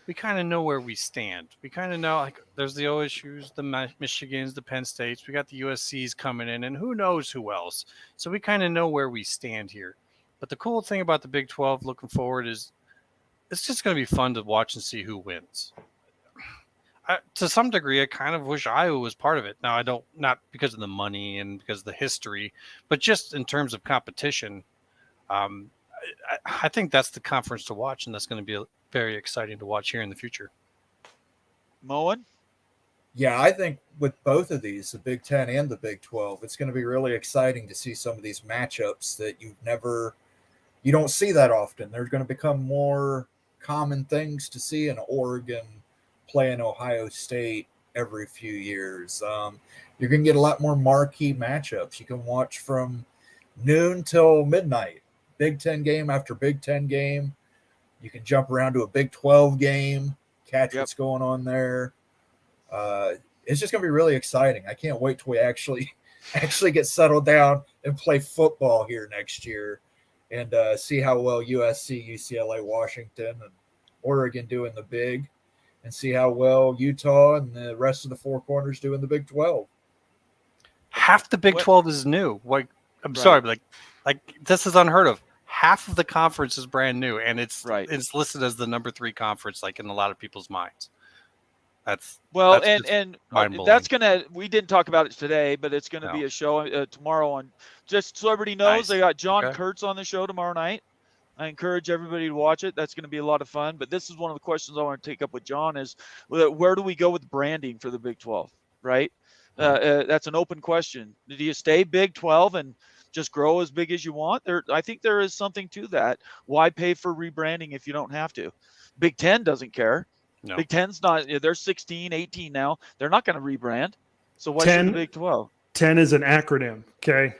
we kind of know where we stand. We kind of know, like, there's the OSUs, the Michigans, the Penn States. We got the USCs coming in, and who knows who else. So we kind of know where we stand here. But the cool thing about the Big 12 looking forward is it's just going to be fun to watch and see who wins. To some degree, I kind of wish Iowa was part of it. Now, not because of the money and because of the history, but just in terms of competition. I think that's the conference to watch, and that's going to be very exciting to watch here in the future. Moen? Yeah, I think with both of these, the Big 10 and the Big 12, it's going to be really exciting to see some of these matchups that you don't see that often. They're going to become more common things to see in Oregon playing Ohio State every few years. You're going to get a lot more marquee matchups. You can watch from noon till midnight, Big 10 game after Big 10 game. You can jump around to a Big 12 game, catch what's going on there. It's just going to be really exciting. I can't wait till we actually get settled down and play football here next year and see how well USC, UCLA, Washington, and Oregon do in the Big, and see how well Utah and the rest of the Four Corners do in the Big 12. Half the Big 12 is new. Sorry, but like this is unheard of. Half of the conference is brand new, and it's listed as the number 3 conference, like in a lot of people's minds. That's gonna. We didn't talk about it today, but it's gonna be a show tomorrow on. Just so everybody knows, they got John Kurtz on the show tomorrow night. I encourage everybody to watch it. That's going to be a lot of fun. But this is one of the questions I want to take up with John: is where do we go with branding for the Big 12? Right? That's an open question. Do you stay Big 12 and just grow as big as you want. I think there is something to that. Why pay for rebranding if you don't have to? Big Ten doesn't care. No. Big Ten's not. They're 16, 18 now. They're not going to rebrand. So why should the 10 Big 12? 10 is an acronym. Okay.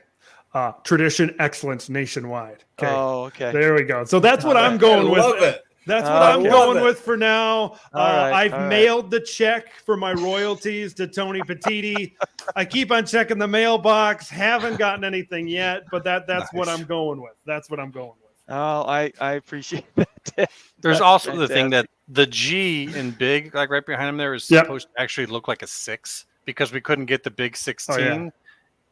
Tradition, excellence, nationwide. Okay. Oh, okay. There we go. So that's what I'm going with. Love it. That's what I I'm love going it. with for now. All right, I've all right. mailed the check for my royalties to Tony Petiti. I keep on checking the mailbox. Haven't gotten anything yet, but that's what I'm going with. That's what I'm going with. Oh, I appreciate that. There's That's also the thing fantastic. that the G in big, like right behind him there, is Yep. supposed to actually look like a 6 because we couldn't get the big 16 Oh, yeah.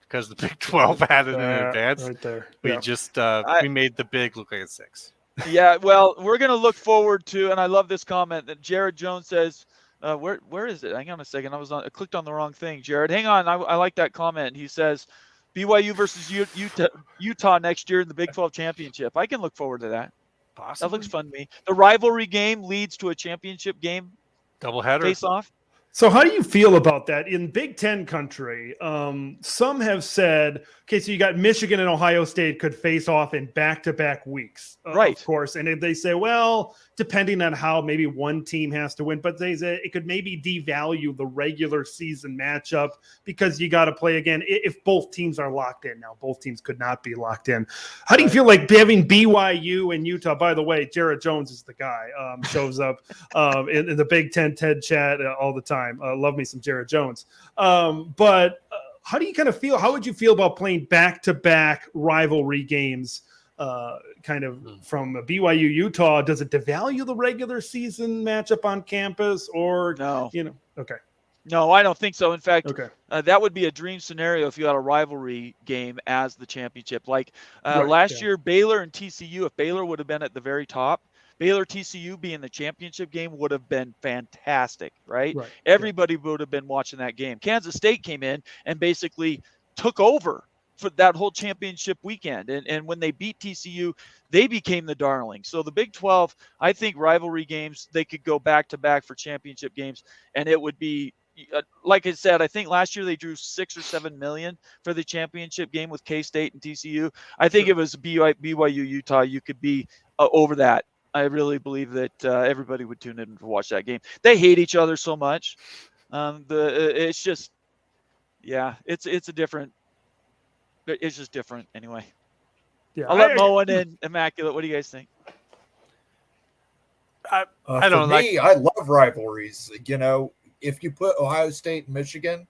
because the Big 12 had it in advance. Right there. We Yeah. just I- we made the big look like a 6. Yeah, well, we're going to look forward to, and I love this comment that Jared Jones says, where is it? Hang on a second. I clicked on the wrong thing. Jared, hang on. I like that comment. He says, BYU versus Utah next year in the Big 12 championship. I can look forward to that. Possibly. That looks fun to me. The rivalry game leads to a championship game Doubleheader. face off. So how do you feel about that in Big Ten country? Some have said, okay, so you got Michigan and Ohio State could face off in back-to-back weeks, Right. of course. And if they say, well, depending on how maybe one team has to win, but they say it could maybe devalue the regular season matchup because you got to play again if both teams are locked in. Now, both teams could not be locked in. How do you feel like having BYU and Utah? By the way, Jared Jones is the guy, shows up in the Big Ten TED chat all the time. Love me some Jared Jones. But how do you kind of feel? How would you feel about playing back-to-back rivalry games kind of from BYU Utah? Does it devalue the regular season matchup on campus or, No. Okay. No, I don't think so. In fact, Okay. that would be a dream scenario if you had a rivalry game as the championship. Like Right, last yeah. year, Baylor and TCU, if Baylor would have been at the very top, Baylor TCU being the championship game would have been fantastic, right? Right. Everybody would have been watching that game. Kansas State came in and basically took over for that whole championship weekend. And when they beat TCU, they became the darling. So the Big 12, I think rivalry games, they could go back to back for championship games, and it would be, like I said, I think last year they drew 6 or 7 million for the championship game with K-State and TCU. I think it was BYU Utah. You could be over that. I really believe that everybody would tune in to watch that game. They hate each other so much. It's just, yeah, it's a different. It's just different anyway. Yeah. I'll let Moen and Immaculate. What do you guys think? I For don't know. me, I love rivalries. You know, if you put Ohio State and Michigan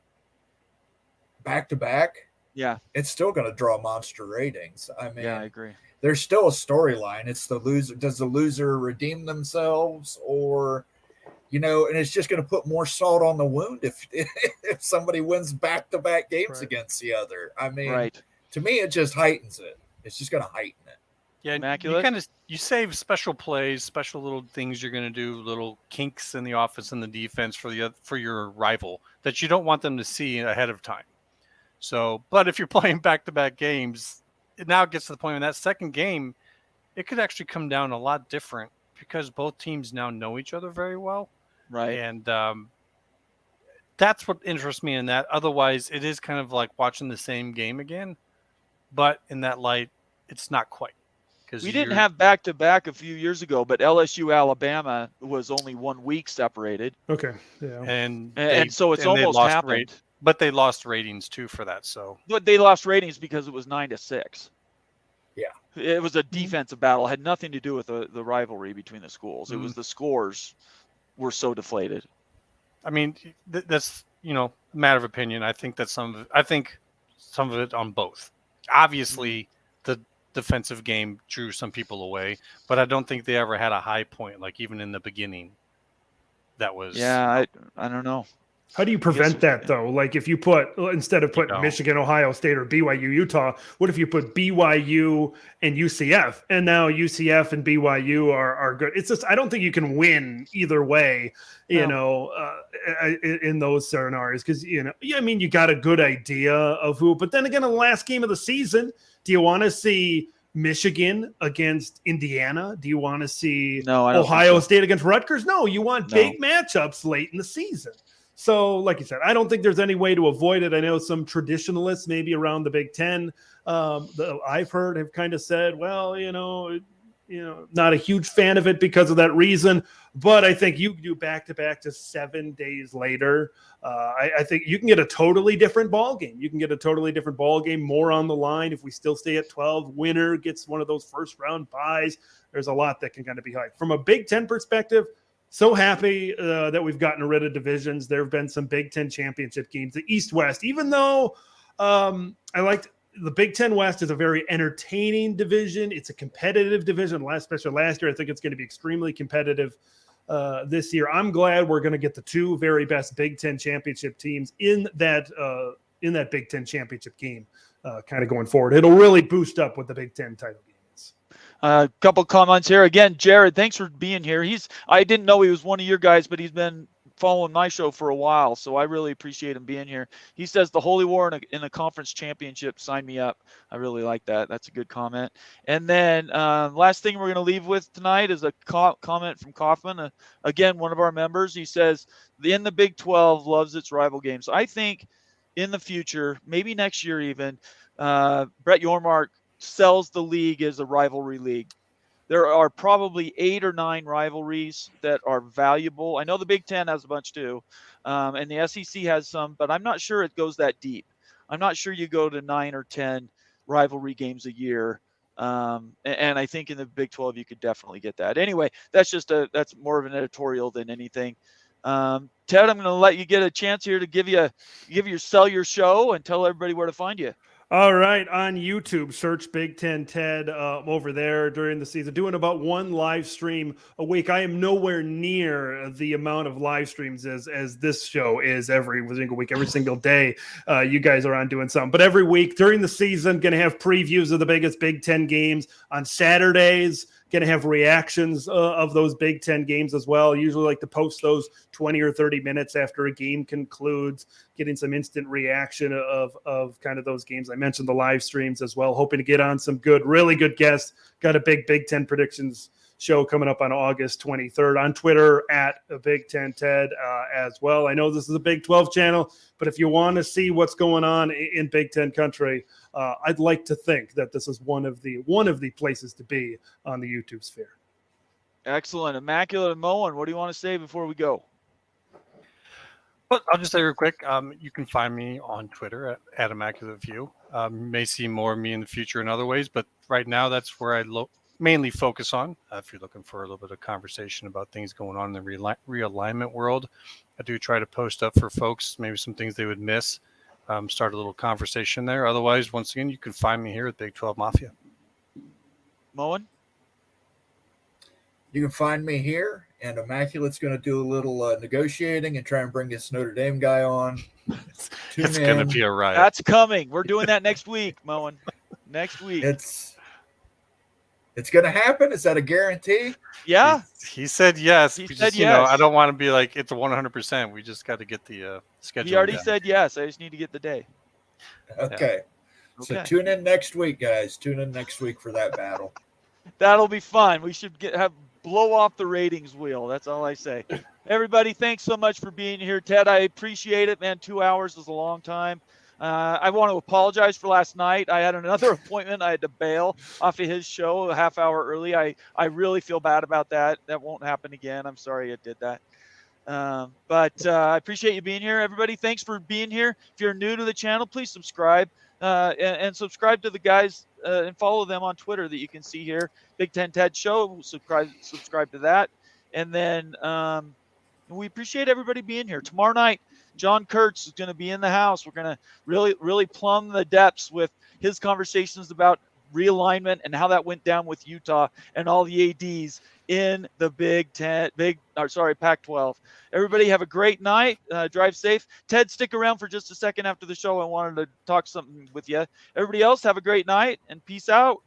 back to back, Yeah, it's still going to draw monster ratings. I mean, yeah, I agree. there's still a storyline. It's the loser. Does the loser redeem themselves, or, and it's just going to put more salt on the wound if somebody wins back-to-back games Right. against the other. I mean, Right. to me, it just heightens it. It's just going to heighten it. Yeah, Immaculate? you save special plays, special little things you're going to do, little kinks in the offense and the defense for your rival that you don't want them to see ahead of time. So, but if you're playing back-to-back games, it now gets to the point in that second game, it could actually come down a lot different because both teams now know each other very well. Right. And that's what interests me in that. Otherwise, it is kind of like watching the same game again. But in that light, it's not quite. We didn't have back-to-back a few years ago, but LSU Alabama was only 1 week separated. Okay. Yeah. And So it's they almost lost happened. but they lost ratings too for that. So But they lost ratings because it was 9-6. Yeah. It was a defensive battle. It had nothing to do with the rivalry between the schools. It was the scores were so deflated. I mean, that's a matter of opinion. I think that some of it on both. Obviously, the defensive game drew some people away, but I don't think they ever had a high point, like even in the beginning. That was Yeah, I don't know. How do you prevent that though? Like if you instead of putting Michigan, Ohio State, or BYU, Utah, what if you put BYU and UCF, and now UCF and BYU are good? It's just I don't think you can win either way, in those scenarios because you got a good idea of who, but then again, in the last game of the season, do you want to see Michigan against Indiana? Do you want to see No, I don't Ohio think so. State against Rutgers? No, you want big matchups late in the season. So, like you said, I don't think there's any way to avoid it. I know some traditionalists, maybe around the Big Ten, I've heard have kind of said, well, not a huge fan of it because of that reason. But I think you do back-to-back to 7 days later. I think you can get a totally different ball game. You can get a totally different ball game, more on the line. If we still stay at 12, winner gets one of those first-round buys. There's a lot that can kind of be hyped. From a Big Ten perspective, so happy that we've gotten rid of divisions. There have been some Big Ten championship games. The East-West, even though I liked – the Big Ten West is a very entertaining division. It's a competitive division, especially last year. I think it's going to be extremely competitive this year. I'm glad we're going to get the two very best Big Ten championship teams in that Big Ten championship game kind of going forward. It'll really boost up what the Big Ten title game is. A couple comments here. Again, Jared, thanks for being here. I didn't know he was one of your guys, but he's been following my show for a while, so I really appreciate him being here. He says the Holy War in a conference championship, sign me up. I really like that. That's a good comment. And then last thing we're going to leave with tonight is a comment from Kaufman, again, one of our members. He says, in the Big 12 loves its rival games. I think in the future, maybe next year even, Brett Yormark sells the league as a rivalry league. There are probably 8 or 9 rivalries that are valuable. I know the Big Ten has a bunch too, and the SEC has some, but I'm not sure it goes that deep. I'm not sure you go to 9 or 10 rivalry games a year, and I think in the Big 12 you could definitely get that. Anyway, that's more of an editorial than anything. Ted, I'm going to let you get a chance here to sell your show and tell everybody where to find you. All right, on YouTube, search Big Ten Ted over there during the season, doing about 1 live stream a week. I am nowhere near the amount of live streams as this show is every single week, every single day. You guys are on doing something. But every week during the season, going to have previews of the biggest Big Ten games on Saturdays. Going to have reactions of those Big Ten games as well. Usually like to post those 20 or 30 minutes after a game concludes, getting some instant reaction of kind of those games. I mentioned the live streams as well, hoping to get on some really good guests. Got a big Big Ten predictions show coming up on August 23rd on Twitter at Big Ten Ted as well. I know this is a Big 12 channel, but if you want to see what's going on in Big Ten country, I'd like to think that this is one of the places to be on the YouTube sphere. Excellent. Immaculate and Moen, what do you want to say before we go? But I'll just say real quick, you can find me on Twitter at Immaculate View. You may see more of me in the future in other ways, but right now that's where I mainly focus on. If you're looking for a little bit of conversation about things going on in the realignment world, I do try to post up for folks, maybe some things they would miss, start a little conversation there. Otherwise, once again, you can find me here at Big 12 Mafia. Moen? You can find me here, and Immaculate's going to do a little negotiating and try and bring this Notre Dame guy on. It's going to be a riot. That's coming. We're doing that next week, Moen. Next week. It's going to happen? Is that a guarantee? Yeah. He said yes. He said yes. I don't want to be like it's 100%. We just got to get the schedule. He already down. said yes. I just need to get the day. Okay. Yeah. So tune in next week, guys. Tune in next week for that battle. That'll be fun. We should blow off the ratings wheel. That's all I say. Everybody, thanks so much for being here. Ted, I appreciate it, man. 2 hours is a long time. I want to apologize for last night. I had another appointment. I had to bail off of his show a half hour early. I really feel bad about that. That won't happen again. I'm sorry I did that. But I appreciate you being here. Everybody, thanks for being here. If you're new to the channel, please subscribe and subscribe to the guys and follow them on Twitter that you can see here. Big Ten Ted Show. Subscribe to that. And then we appreciate everybody being here. Tomorrow night, John Kurtz is going to be in the house. We're going to really plumb the depths with his conversations about realignment and how that went down with Utah and all the ADs in the Pac-12. Everybody have a great night. Drive safe. Ted, stick around for just a second after the show. I wanted to talk something with you. Everybody else have a great night and peace out.